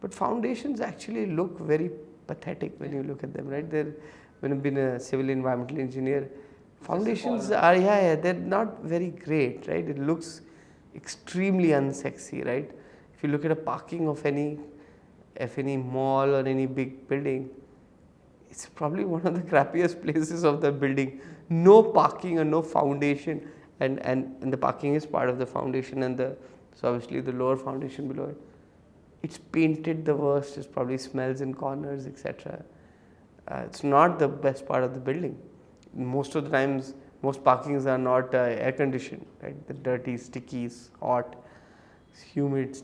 but foundations actually look very pathetic when you look at them, right? When I've been a civil environmental engineer, foundations are, they're not very great, right? It looks extremely unsexy, right? If you look at a parking of any mall or any big building, it's probably one of the crappiest places of the building. No parking or no foundation, and the parking is part of the foundation, and so obviously the lower foundation below it. It's painted the worst. It probably smells in corners, etc. It's not the best part of the building. Most of the times, most parkings are not air conditioned, right? They're dirty, sticky, hot, it's humid,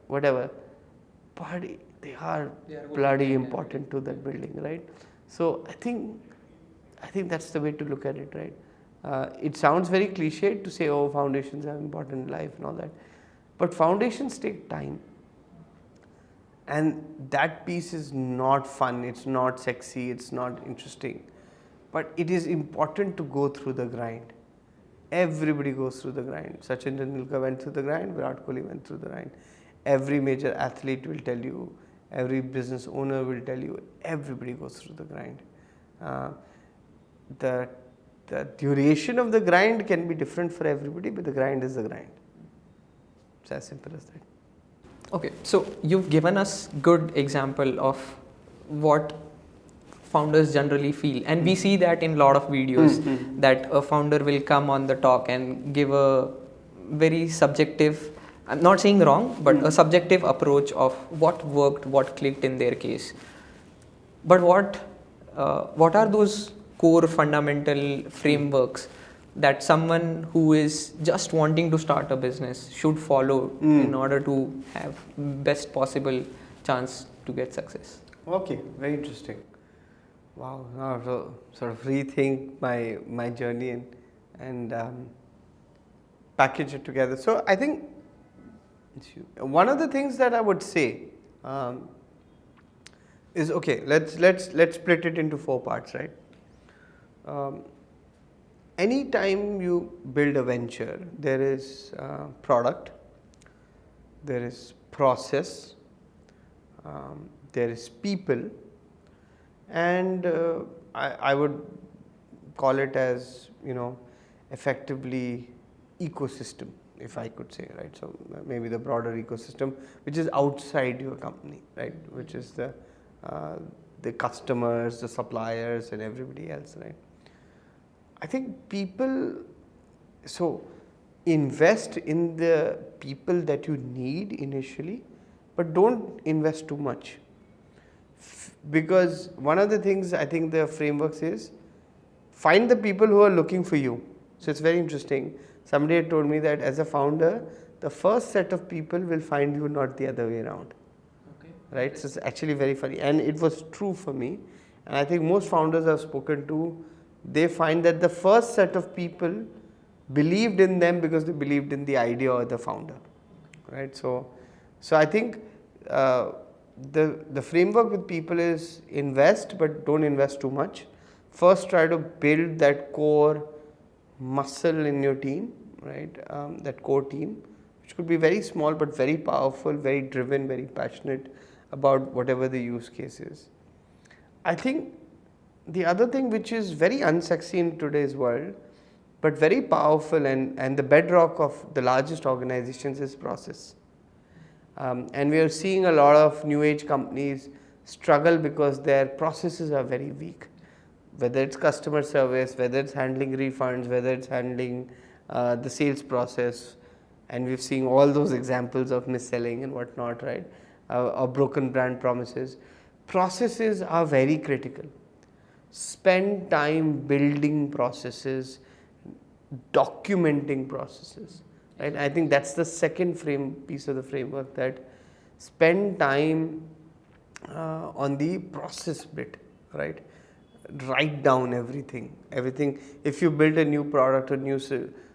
whatever. But they are bloody important to that building, right? So I think that's the way to look at it, right? It sounds very cliched to say, foundations are important in life and all that, but foundations take time, and that piece is not fun, it's not sexy, it's not interesting, but it is important to go through the grind. Everybody goes through the grind. Sachin Tendulkar went through the grind, Virat Kohli went through the grind. Every major athlete will tell you, every business owner will tell you, everybody goes through the grind. The duration of the grind can be different for everybody, but the grind is the grind. It's as simple as that. Okay, so you've given us good example of what founders generally feel, and we see that in a lot of videos that a founder will come on the talk and give a very subjective, I'm not saying wrong, but a subjective approach of what worked, what clicked in their case. But what are those core fundamental frameworks that someone who is just wanting to start a business should follow in order to have best possible chance to get success? Okay, very interesting. Wow, now I have to sort of rethink my journey and package it together. So I think one of the things that I would say is, okay, let's split it into 4 parts, right? Anytime you build a venture, there is product, there is process, there is people, and I would call it as, effectively ecosystem, if I could say, right? So maybe the broader ecosystem, which is outside your company, right? Which is the customers, the suppliers, and everybody else, right? I think people, so invest in the people that you need initially, but don't invest too much. Because one of the things I think the frameworks is, find the people who are looking for you. So it's very interesting. Somebody had told me that as a founder, the first set of people will find you, not the other way around. Okay. Right? So it's actually very funny. And it was true for me. And I think most founders I've spoken to, they find that the first set of people believed in them because they believed in the idea or the founder, right? So I think the framework with people is invest, but don't invest too much. First, try to build that core muscle in your team, right? That core team, which could be very small but very powerful, very driven, very passionate about whatever the use case is. I think the other thing which is very unsexy in today's world, but very powerful and the bedrock of the largest organizations is process. And we are seeing a lot of new age companies struggle because their processes are very weak. Whether it's customer service, whether it's handling refunds, whether it's handling the sales process, and we've seen all those examples of mis-selling and whatnot, right? Or broken brand promises. Processes are very critical. Spend time building processes, documenting processes, right? I think that's the second piece of the framework, that spend time on the process bit, right? Write down everything. If you build a new product or new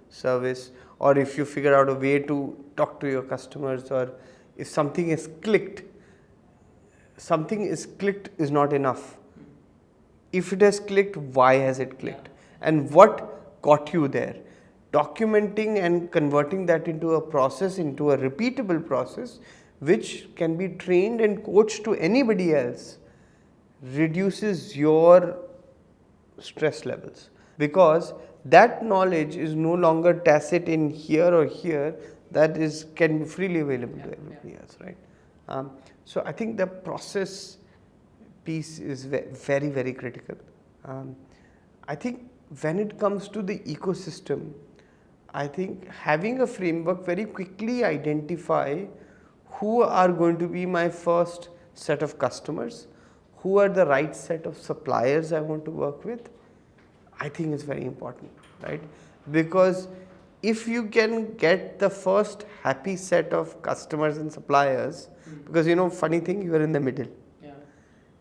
service, or if you figure out a way to talk to your customers, or if something is clicked is not enough. If it has clicked, why has it clicked? And what got you there? Documenting and converting that into a process, into a repeatable process, which can be trained and coached to anybody else, reduces your stress levels. Because that knowledge is no longer tacit in here or here, that can be freely available to everybody else, right? So I think the process piece is very, very critical. I think when it comes to the ecosystem, I think having a framework very quickly identify who are going to be my first set of customers, who are the right set of suppliers I want to work with, I think is very important, right? Because if you can get the first happy set of customers and suppliers, because funny thing, you are in the middle.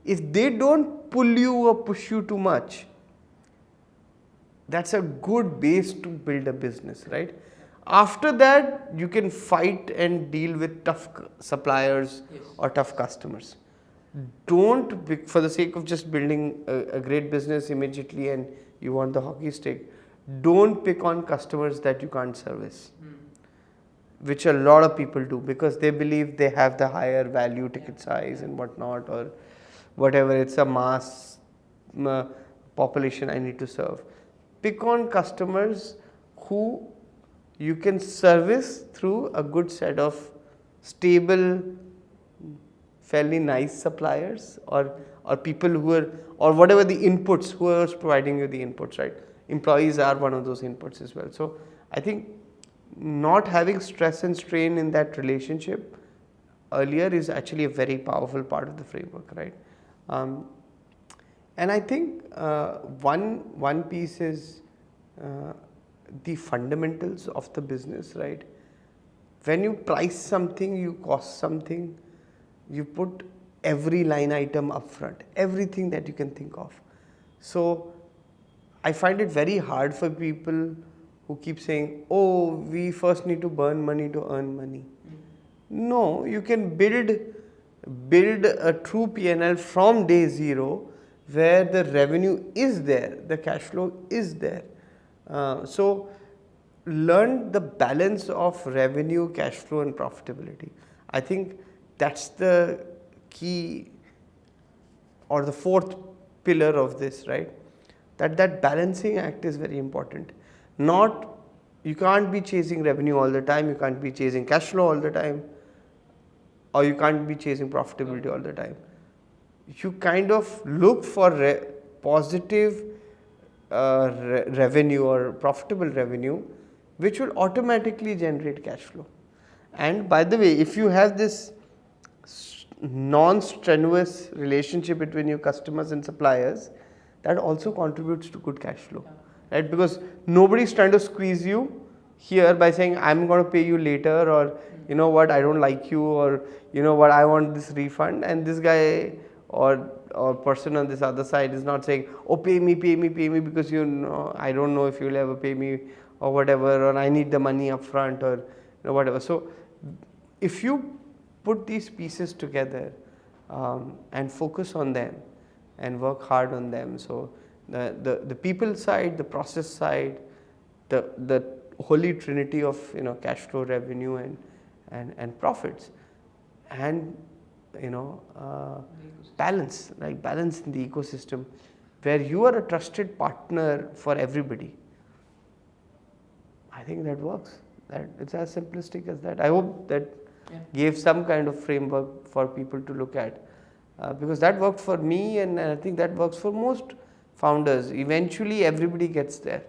If they don't pull you or push you too much, that's a good base to build a business, right? After that, you can fight and deal with tough suppliers or tough customers. Don't, for the sake of just building a great business immediately and you want the hockey stick, don't pick on customers that you can't service, which a lot of people do because they believe they have the higher value ticket size and whatnot, or whatever, it's a mass population I need to serve. Pick on customers who you can service through a good set of stable, fairly nice suppliers, or people who are, or whatever the inputs, who are providing you the inputs, right? Employees are one of those inputs as well. So I think not having stress and strain in that relationship earlier is actually a very powerful part of the framework, right? And I think one piece is the fundamentals of the business, right? When you price something, you cost something, you put every line item up front, everything that you can think of. So I find it very hard for people who keep saying, oh, we first need to burn money to earn money. No, you can build a true P&L from day zero, where the revenue is there, the cash flow is there. So learn the balance of revenue, cash flow and profitability. I think that's the key, or the fourth pillar of this, right? That balancing act is very important. You can't be chasing revenue all the time, you can't be chasing cash flow all the time, or you can't be chasing profitability all the time. You kind of look for positive revenue or profitable revenue, which will automatically generate cash flow. And by the way, if you have this non-strenuous relationship between your customers and suppliers, that also contributes to good cash flow, right? Because nobody's trying to squeeze you here by saying, I'm going to pay you later, or you know what, I don't like you, or you know what, I want this refund. And this guy or person on this other side is not saying, oh, pay me, because you know, I don't know if you'll ever pay me or whatever, or I need the money up front, or you know, whatever. So if you put these pieces together and focus on them and work hard on them, so the people side, the process side, the holy trinity of, you know, cash flow, revenue and profits, and you know, balance, right? Balance in the ecosystem, where you are a trusted partner for everybody. I think that works. That it's as simplistic as that. I hope that gave some kind of framework for people to look at, because that worked for me, and I think that works for most founders. Eventually everybody gets there,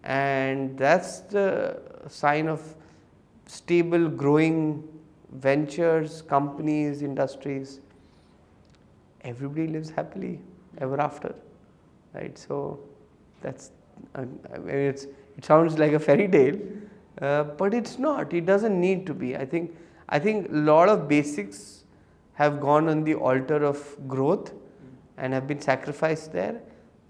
and that's the sign of stable, growing ventures, companies, industries. Everybody lives happily ever after, right? So that's, I mean, it sounds like a fairy tale, but it's not. It doesn't need to be. I think a lot of basics have gone on the altar of growth and have been sacrificed there,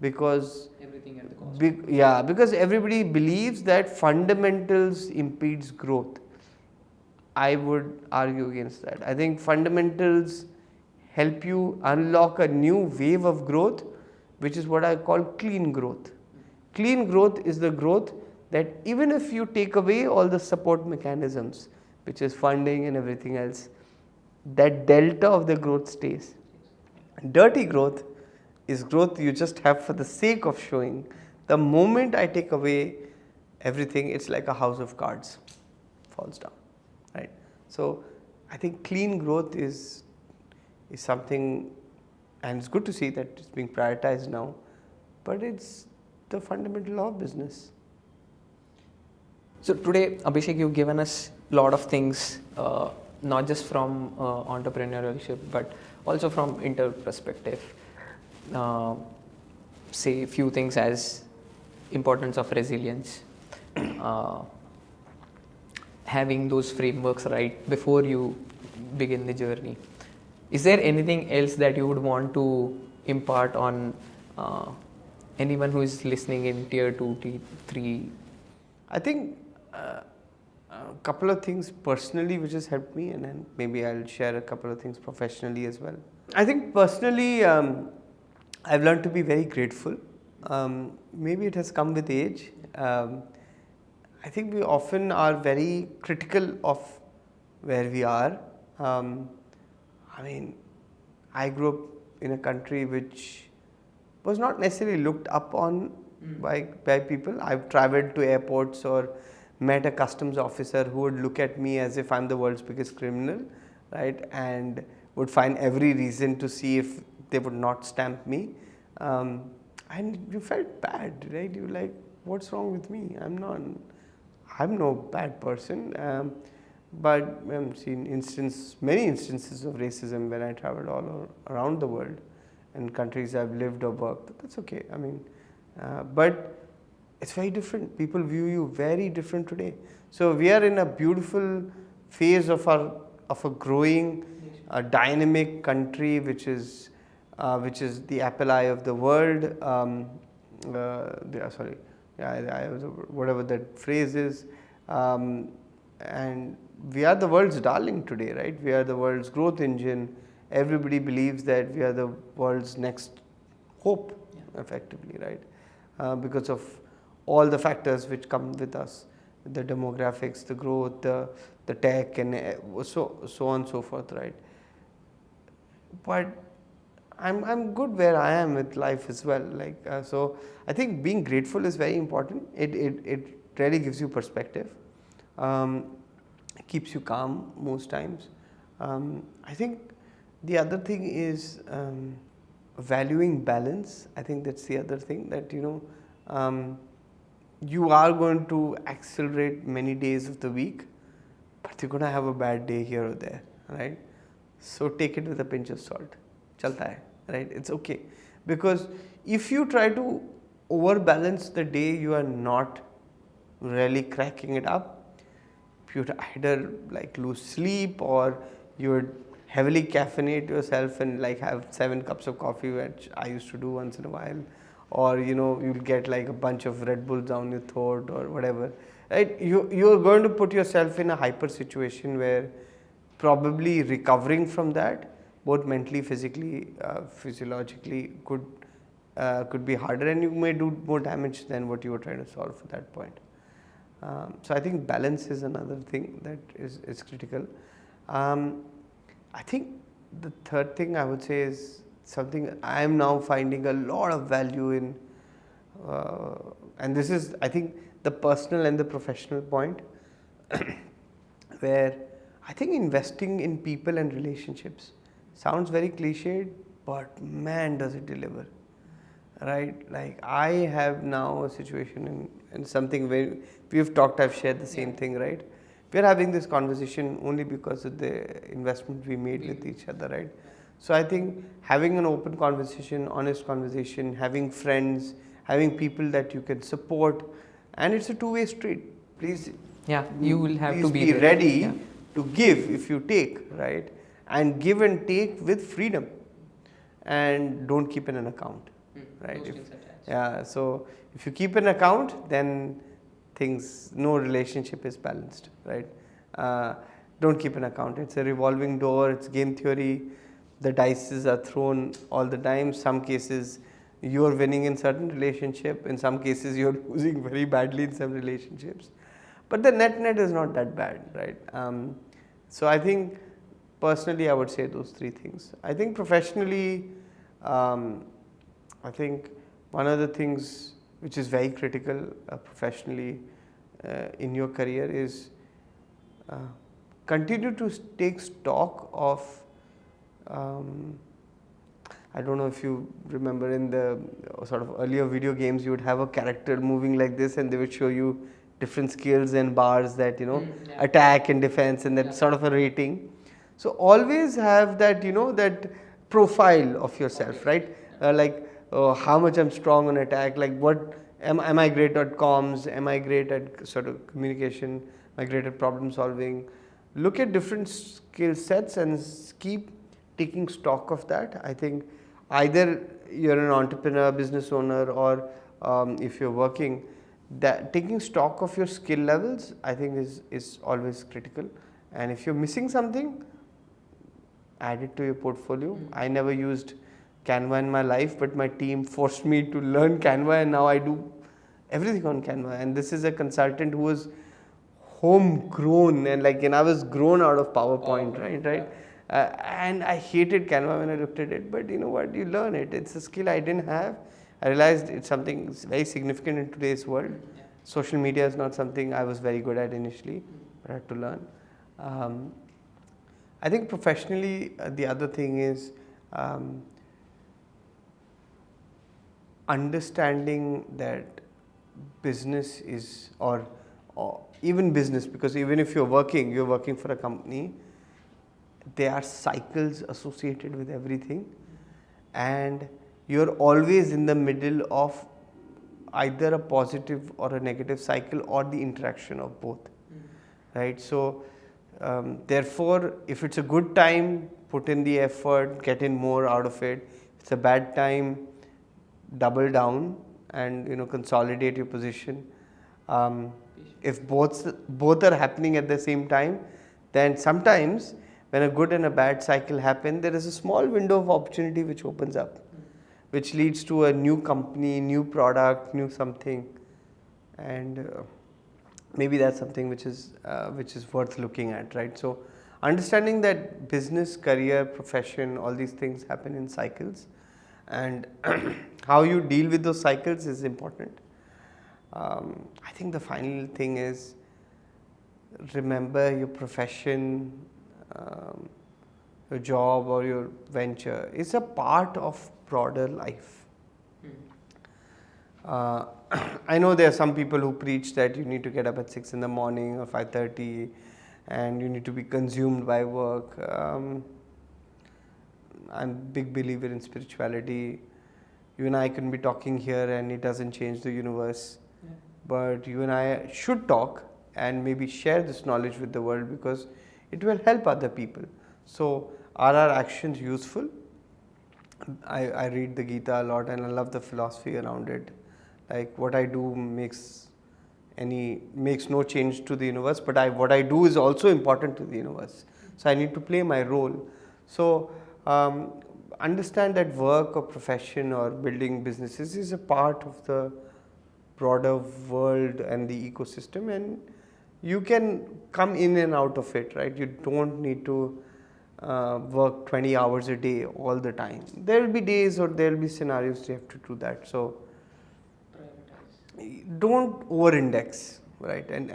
because everything at the cost. Because everybody believes that fundamentals impedes growth. I would argue against that. I think fundamentals help you unlock a new wave of growth, which is what I call clean growth. Clean growth is the growth that even if you take away all the support mechanisms, which is funding and everything else, that delta of the growth stays. Dirty growth is growth you just have for the sake of showing. The moment I take away everything, it's like a house of cards, falls down, right? So I think clean growth is something, and it's good to see that it's being prioritized now, but it's the fundamental law of business. So today, Abhishek, you've given us a lot of things, not just from entrepreneurship, but also from inter perspective. Say a few things as importance of resilience, having those frameworks right before you begin the journey. Is there anything else that you would want to impart on anyone who is listening in tier 2, tier 3? I think a couple of things personally which has helped me, and then maybe I'll share a couple of things professionally as well. I think personally, I've learned to be very grateful. Maybe it has come with age. I think we often are very critical of where we are. I mean, I grew up in a country which was not necessarily looked up on by people. I've traveled to airports or met a customs officer who would look at me as if I'm the world's biggest criminal, right? And would find every reason to see if they would not stamp me. And you felt bad, right? You were like, what's wrong with me? I'm no bad person. But I've seen many instances of racism when I traveled all around the world in countries I've lived or worked. That's okay. I mean, but it's very different. People view you very different today. So we are in a beautiful phase of a growing, dynamic country, which is the apple eye of the world. Whatever that phrase is, and we are the world's darling today, right? We are the world's growth engine. Everybody believes that we are the world's next hope, effectively, right? Because of all the factors which come with us, the demographics, the growth, the tech, and so on and so forth, right? But I'm good where I am with life as well. So I think being grateful is very important. It really gives you perspective. Keeps you calm most times. I think the other thing is valuing balance. I think that's the other thing, that you are going to accelerate many days of the week, but you're going to have a bad day here or there, right? So take it with a pinch of salt. Chalta hai, right? It's okay. Because if you try to overbalance the day, you are not really cracking it up. You would either lose sleep, or you would heavily caffeinate yourself and have 7 cups of coffee, which I used to do once in a while, or you'll get a bunch of Red Bulls down your throat or whatever, right? You're going to put yourself in a hyper situation where probably recovering from that, both mentally, physically, physiologically, could be harder, and you may do more damage than what you were trying to solve at that point. So I think balance is another thing that is critical. I think the third thing I would say is something I am now finding a lot of value in, and this is, I think, the personal and the professional point, where I think investing in people and relationships sounds very cliched, but man, does it deliver, right? I have now a situation in something where we've talked, I've shared the same thing, right? We're having this conversation only because of the investment we made with each other, right? So I think having an open conversation, honest conversation, having friends, having people that you can support, and it's a two-way street. Please, you will have to be ready to give if you take, right? And give and take with freedom, and don't keep in an account, right? So if you keep an account, then no relationship is balanced, right? Don't keep an account. It's a revolving door. It's game theory. The dices are thrown all the time. Some cases you're winning in certain relationship. In some cases you're losing very badly in some relationships. But the net is not that bad, right? So I think personally I would say those 3 things. I think professionally, I think one of the things which is very critical professionally in your career is continue to take stock of, I don't know if you remember in the sort of earlier video games, you would have a character moving like this and they would show you different skills and bars that, attack and defense, and that sort of a rating. So always have that, that profile of yourself, right? How much I'm strong on attack, what am I great at comms, am I great at sort of communication, am I great at problem solving. Look at different skill sets and keep taking stock of that. I think either you're an entrepreneur, business owner, or if you're working, that taking stock of your skill levels, I think is always critical. And if you're missing something, add it to your portfolio. I never used Canva in my life, but my team forced me to learn Canva, and now I do everything on Canva. And this is a consultant who was homegrown, and I was grown out of PowerPoint, right? And I hated Canva when I looked at it, but you know what? You learn it. It's a skill I didn't have. I realized it's something very significant in today's world. Social media is not something I was very good at initially, but I had to learn. I think professionally, the other thing is understanding that business is, or even business, because even if you're working for a company, there are cycles associated with everything, and you're always in the middle of either a positive or a negative cycle, or the interaction of both, right? So therefore, if it's a good time, put in the effort, get in more out of it. If it's a bad time, double down and consolidate your position. If both are happening at the same time, then sometimes when a good and a bad cycle happen, there is a small window of opportunity which opens up, which leads to a new company, new product, new something, and maybe that's something which is worth looking at, right? So understanding that business, career, profession, all these things happen in cycles, and how you deal with those cycles is important. I think the final thing is, remember your profession, your job or your venture is a part of broader life. I know there are some people who preach that you need to get up at 6 in the morning or 5:30 and you need to be consumed by work. I'm a big believer in spirituality. You and I can be talking here and it doesn't change the universe, but you and I should talk and maybe share this knowledge with the world, because it will help other people. So are our actions useful? I read the Gita a lot and I love the philosophy around it. Like, what I do makes no change to the universe, but what I do is also important to the universe. So I need to play my role. So understand that work or profession or building businesses is a part of the broader world and the ecosystem, and you can come in and out of it, right? You don't need to work 20 hours a day all the time. There will be days or there will be scenarios you have to do that. So don't over-index, right? And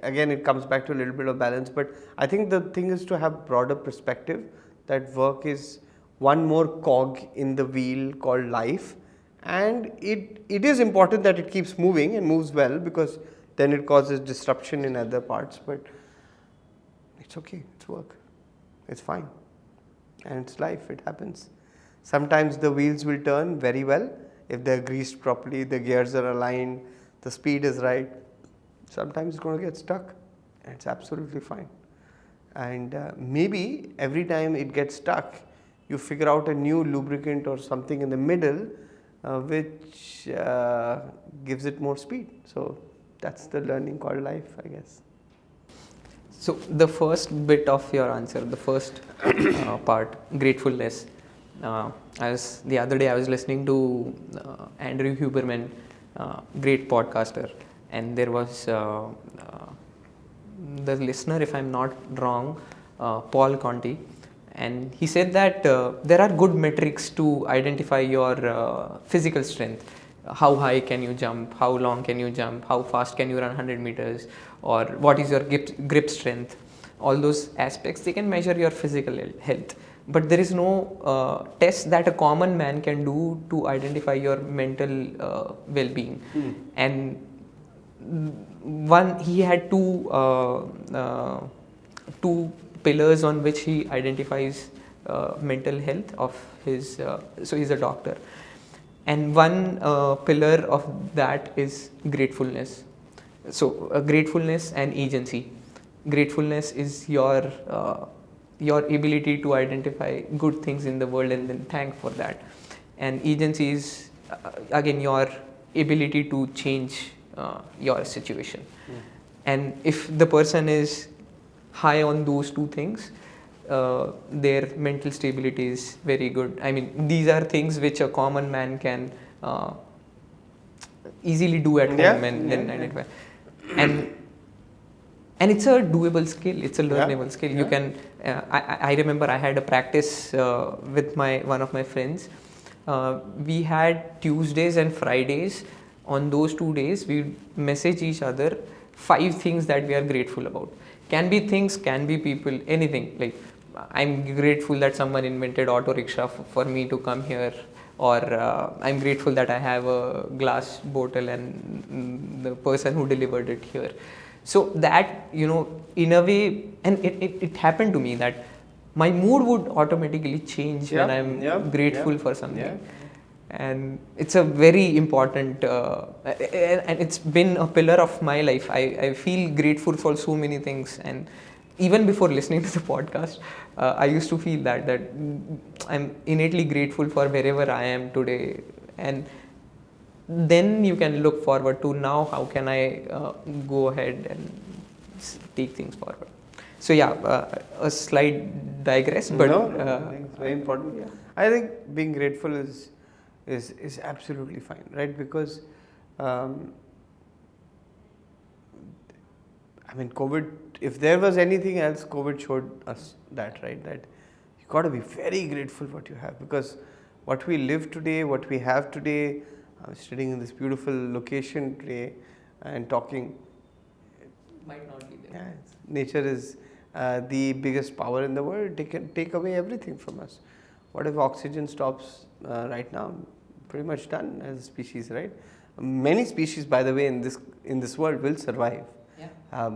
again, it comes back to a little bit of balance. But I think the thing is to have broader perspective, that work is one more cog in the wheel called life. And it is important that it keeps moving and moves well, because then it causes disruption in other parts. But it's okay, it's work. It's fine. And it's life, it happens. Sometimes the wheels will turn very well if they're greased properly, the gears are aligned, the speed is right. Sometimes it's going to get stuck, and it's absolutely fine. And maybe every time it gets stuck, you figure out a new lubricant or something in the middle which gives it more speed. So that's the learning called life, I guess. So the first bit of your answer, the first part, gratefulness. The other day I was listening to Andrew Huberman, great podcaster, and there was the listener, if I'm not wrong, Paul Conti, and he said that there are good metrics to identify your physical strength. How high can you jump? How long can you jump? How fast can you run 100 meters? Or what is your grip strength? All those aspects, they can measure your physical health. But there is no test that a common man can do to identify your mental well-being. And he had two pillars on which he identifies mental health of his. So he's a doctor. And one pillar of that is gratefulness. So gratefulness and agency. Gratefulness is your ability to identify good things in the world and then thank for that. And agency is again your ability to change your situation. And if the person is high on those two things, their mental stability is very good. I mean, these are things which a common man can easily do at home and then identify. And it's a doable skill. It's a learnable skill. You can. I remember I had a practice with one of my friends. We had Tuesdays and Fridays on those 2 days, we message each other 5 things that we are grateful about. Can be things, can be people, anything. Like, I'm grateful that someone invented auto rickshaw for me to come here, or I'm grateful that I have a glass bottle and the person who delivered it here. So that, in a way, and it happened to me that my mood would automatically change when I'm grateful for something. Yeah. And it's a very important, and it's been a pillar of my life. I feel grateful for so many things, and even before listening to the podcast, I used to feel that I'm innately grateful for wherever I am today. And then you can look forward to now, how can I go ahead and take things forward. So a slight digress, but I think it's very important. Yeah. I think being grateful is absolutely fine, right? Because COVID, if there was anything else, COVID showed us that, right? That you got to be very grateful what you have, because what we live today, what we have today, I'm sitting in this beautiful location today and talking. Might not be there. Yeah, nature is the biggest power in the world. It can take away everything from us. What if oxygen stops right now? Pretty much done as a species, right? Many species, by the way, in this world will survive.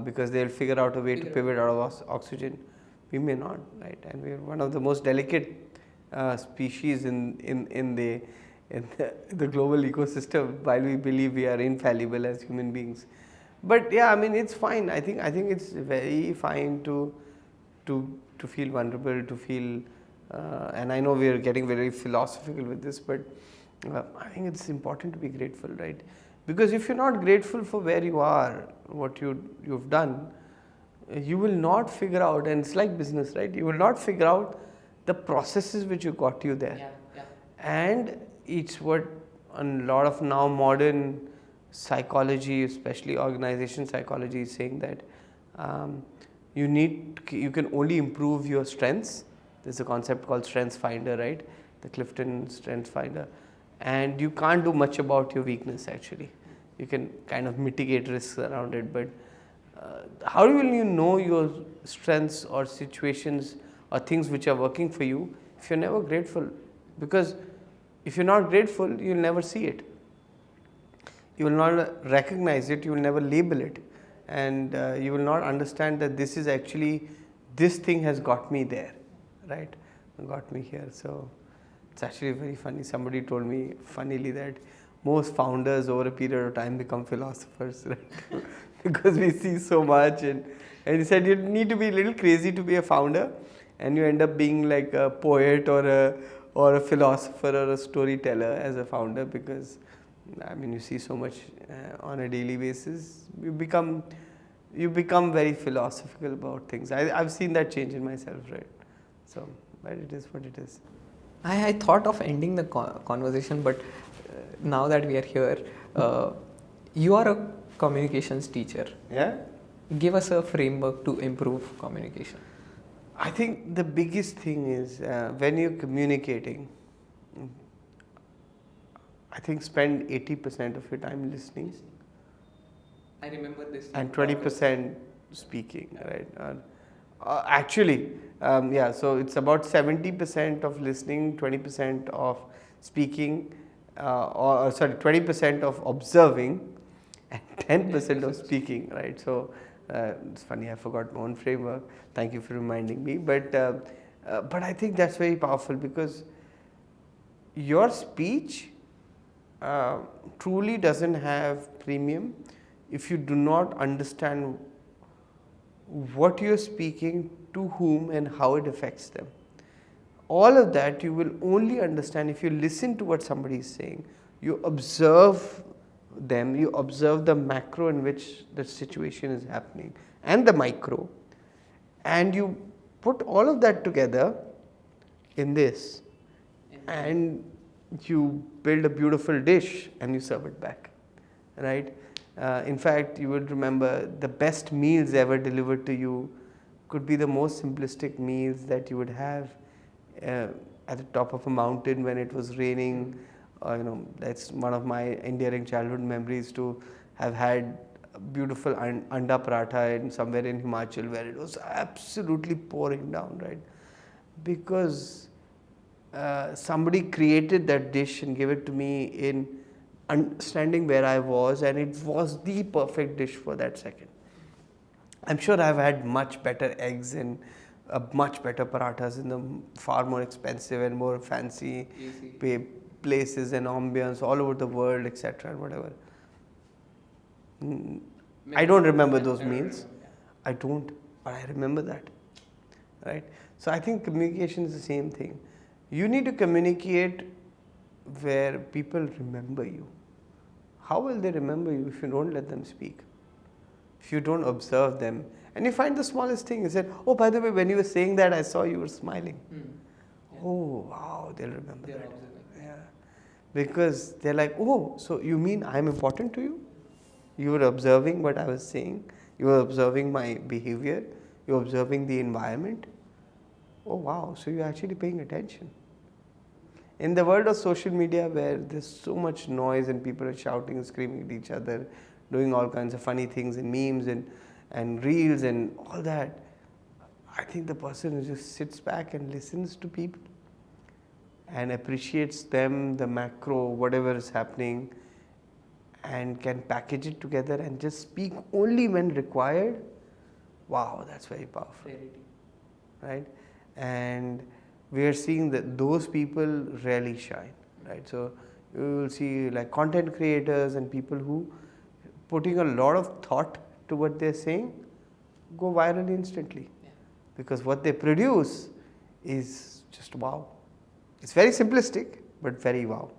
Because they'll figure out a way to pivot out of oxygen. We may not, right? And we're one of the most delicate species in the global ecosystem, while we believe we are infallible as human beings. But yeah, it's fine. I think it's very fine to feel vulnerable, to feel, and I know we are getting very philosophical with this, but I think it's important to be grateful, right? Because if you're not grateful for where you are, what you've done, you will not figure out, and it's like business, right? You will not figure out the processes which you got you there. And it's what a lot of now modern psychology, especially organization psychology, is saying, that you can only improve your strengths. There's a concept called Strengths Finder, right? The Clifton Strengths Finder. And you can't do much about your weakness, actually. You can kind of mitigate risks around it, but how will you know your strengths or situations or things which are working for you if you're never grateful? Because if you're not grateful, you'll never see it. You will not recognize it, you will never label it, and you will not understand that this thing has got me there, right? Got me here. So it's actually very funny. Somebody told me funnily that most founders over a period of time become philosophers, right? Because we see so much, and he said you need to be a little crazy to be a founder, and you end up being like a poet or a philosopher or a storyteller as a founder, because you see so much on a daily basis. You become very philosophical about things. I've seen that change in myself, right? So, but it is what it is. I thought of ending the conversation, but now that we are here, you are a communications teacher. Yeah. Give us a framework to improve communication. I think the biggest thing is when you're communicating, I think spend 80% of your time listening. I remember this. And 20% speaking, right? So it's about 70% of listening, 20% of speaking, 20% of observing, and 10% of speaking, right? So it's funny, I forgot my own framework. Thank you for reminding me. But I think that's very powerful, because your speech truly doesn't have premium if you do not understand what you're speaking, to whom, and how it affects them. All of that you will only understand if you listen to what somebody is saying. You observe them, you observe the macro in which the situation is happening and the micro, and you put all of that together in this, and you build a beautiful dish and you serve it back, right? In fact, you would remember the best meals ever delivered to you could be the most simplistic meals that you would have at the top of a mountain when it was raining, That's one of my endearing childhood memories, to have had a beautiful anda paratha somewhere in Himachal where it was absolutely pouring down, right? Because somebody created that dish and gave it to me in understanding where I was, and it was the perfect dish for that second. I'm sure I've had much better eggs and much better parathas in the far more expensive and more fancy places and ambience all over the world, etc. and whatever. I don't remember those meals. I don't, but I remember that, right? So I think communication is the same thing. You need to communicate where people remember you. How will they remember you if you don't let them speak? If you don't observe them, and you find the smallest thing, you said, oh, by the way, when you were saying that, I saw you were smiling. Yeah. Oh, wow, they'll remember that. Yeah. Because they're like, oh, so you mean I'm important to you? You were observing what I was saying. You were observing my behavior. You were observing the environment. Oh, wow, so you're actually paying attention. In the world of social media, where there's so much noise and people are shouting and screaming at each other, doing all kinds of funny things and memes and reels and all that, I think the person who just sits back and listens to people and appreciates them, the macro, whatever is happening, and can package it together and just speak only when required, wow, that's very powerful. Right? And we are seeing that those people rarely shine, right? So you will see like content creators and people who putting a lot of thought to what they're saying go viral instantly, because what they produce is just wow. It's very simplistic, but very wow.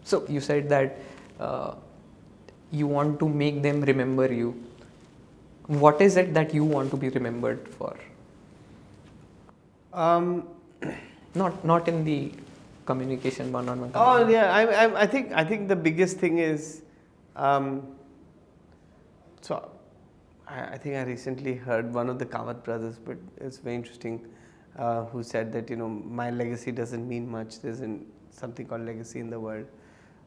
So you said that you want to make them remember you. What is it that you want to be remembered for? Not in the communication one-on-one. Oh yeah, I think the biggest thing is, so I think I recently heard one of the Kamath brothers, but it's very interesting, who said that my legacy doesn't mean much. There isn't something called legacy in the world.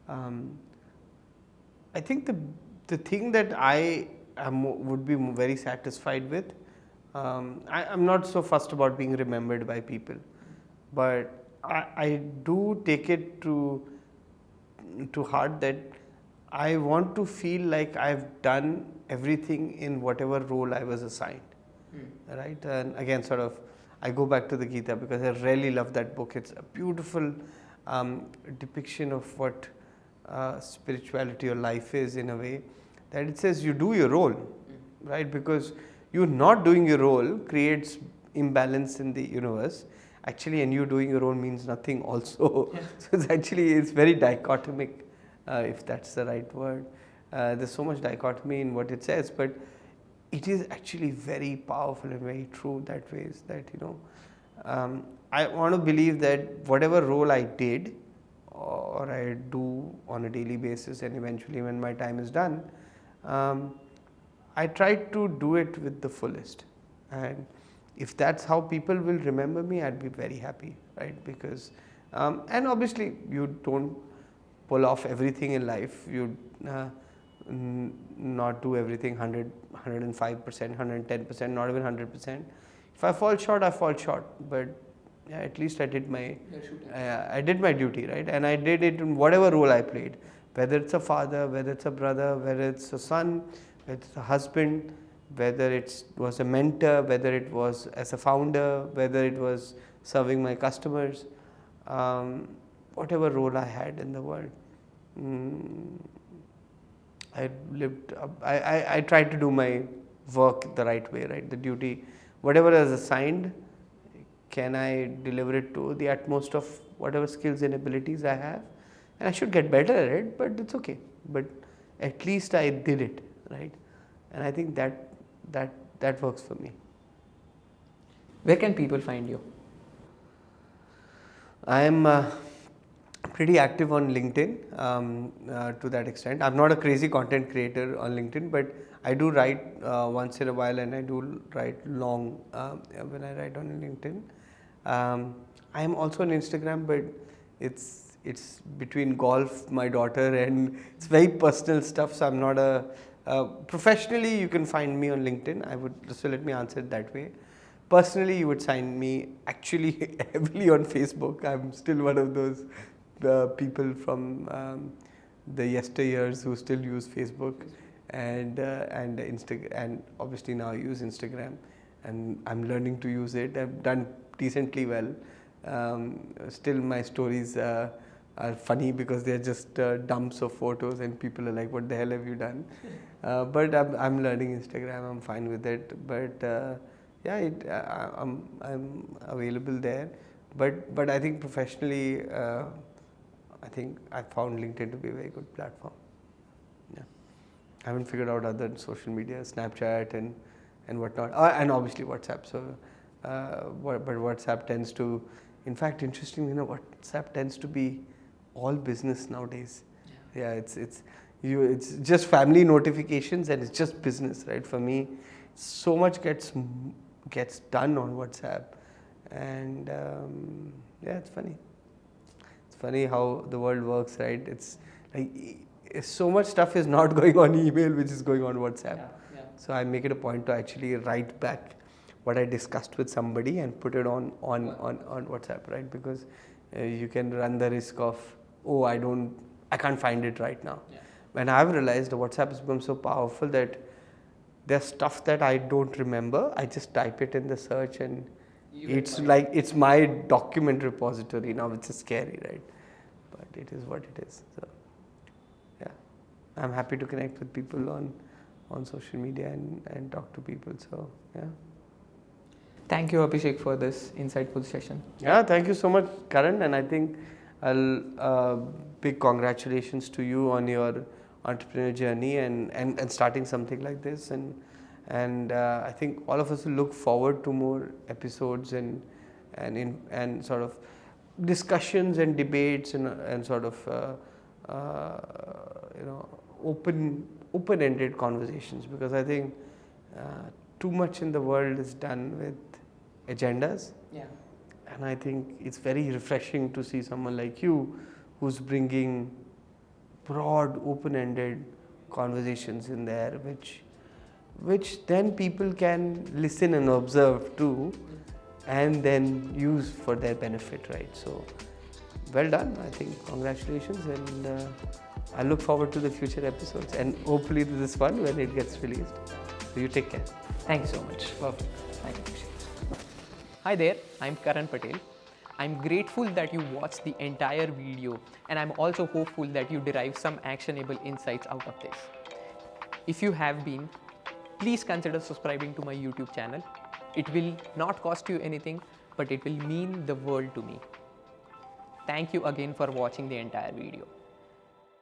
I think the thing that I would be very satisfied with, I'm not so fussed about being remembered by people, but I do take it to heart that I want to feel like I've done everything in whatever role I was assigned, right? And again, sort of, I go back to the Gita because I really love that book. It's a beautiful depiction of what spirituality or life is, in a way that it says you do your role, right? Because you not doing your role creates imbalance in the universe. Actually, and you doing your role means nothing also. Yeah. So it's very dichotomic, if that's the right word. There's so much dichotomy in what it says, but it is actually very powerful and very true that way. Is that I want to believe that whatever role I did or I do on a daily basis, and eventually when my time is done, I try to do it with the fullest. And if that's how people will remember me, I'd be very happy, right? Because, and obviously you don't pull off everything in life. You not do everything 100, 105%, 110%, not even 100%. If I fall short, I fall short. But yeah, at least I did my duty, right? And I did it in whatever role I played, whether it's a father, whether it's a brother, whether it's a son, whether it's a husband, whether it was a mentor, whether it was as a founder, whether it was serving my customers, whatever role I had in the world. I tried to do my work the right way, right? The duty, whatever is assigned, can I deliver it to the utmost of whatever skills and abilities I have? And I should get better at it, but it's okay. But at least I did it, right? And I think that works for me. Where can people find you? I am pretty active on LinkedIn to that extent. I'm not a crazy content creator on LinkedIn, but I do write once in a while, and I do write long when I write on LinkedIn. I am also on Instagram, but it's between golf, my daughter, and it's very personal stuff. So I'm not a professionally. You can find me on LinkedIn. So let me answer it that way. Personally, you would find me actually heavily on Facebook. I'm still one of those people from the yesteryears who still use Facebook and Instagram, and obviously now I use Instagram, and I'm learning to use it. I've done decently well. Still, my stories are funny because they're just dumps of photos, and people are like, "What the hell have you done?" But I'm learning Instagram. I'm fine with it. But yeah, I'm available there. But I think professionally, I think I found LinkedIn to be a very good platform. Yeah, I haven't figured out other social media, Snapchat and whatnot, and obviously WhatsApp. So, but WhatsApp tends to, in fact, interestingly, WhatsApp tends to be all business nowadays. Yeah, it's just family notifications and it's just business, right? For me, so much gets done on WhatsApp, and yeah, it's funny. It's funny how the world works, right? It's like so much stuff is not going on email, which is going on WhatsApp. Yeah. So I make it a point to actually write back what I discussed with somebody and put it on WhatsApp, right? Because you can run the risk of, oh, I can't find it right now. Yeah. When I've realized WhatsApp has become so powerful that there's stuff that I don't remember, I just type it in the search and it's my document repository now, which is scary, right? But it is what it is. So yeah, I'm happy to connect with people on social media and talk to people. So yeah. Thank you, Abhishek, for this insightful session. Yeah, thank you so much, Karan. And I think big congratulations to you on your entrepreneur journey and starting something like this. And I think all of us will look forward to more episodes and sort of discussions and debates and sort of open-ended conversations, because I think too much in the world is done with agendas. Yeah. And I think it's very refreshing to see someone like you who's bringing broad, open-ended conversations in there, which then people can listen and observe too, and then use for their benefit, right? So, well done. I think congratulations, and I look forward to the future episodes, and hopefully to this one when it gets released. So you take care. Thank you so much. Perfect. Thank you, Abhishek. Hi there, I'm Karan Patel. I'm grateful that you watched the entire video, and I'm also hopeful that you derive some actionable insights out of this. If you have been, please consider subscribing to my YouTube channel. It will not cost you anything, but it will mean the world to me. Thank you again for watching the entire video.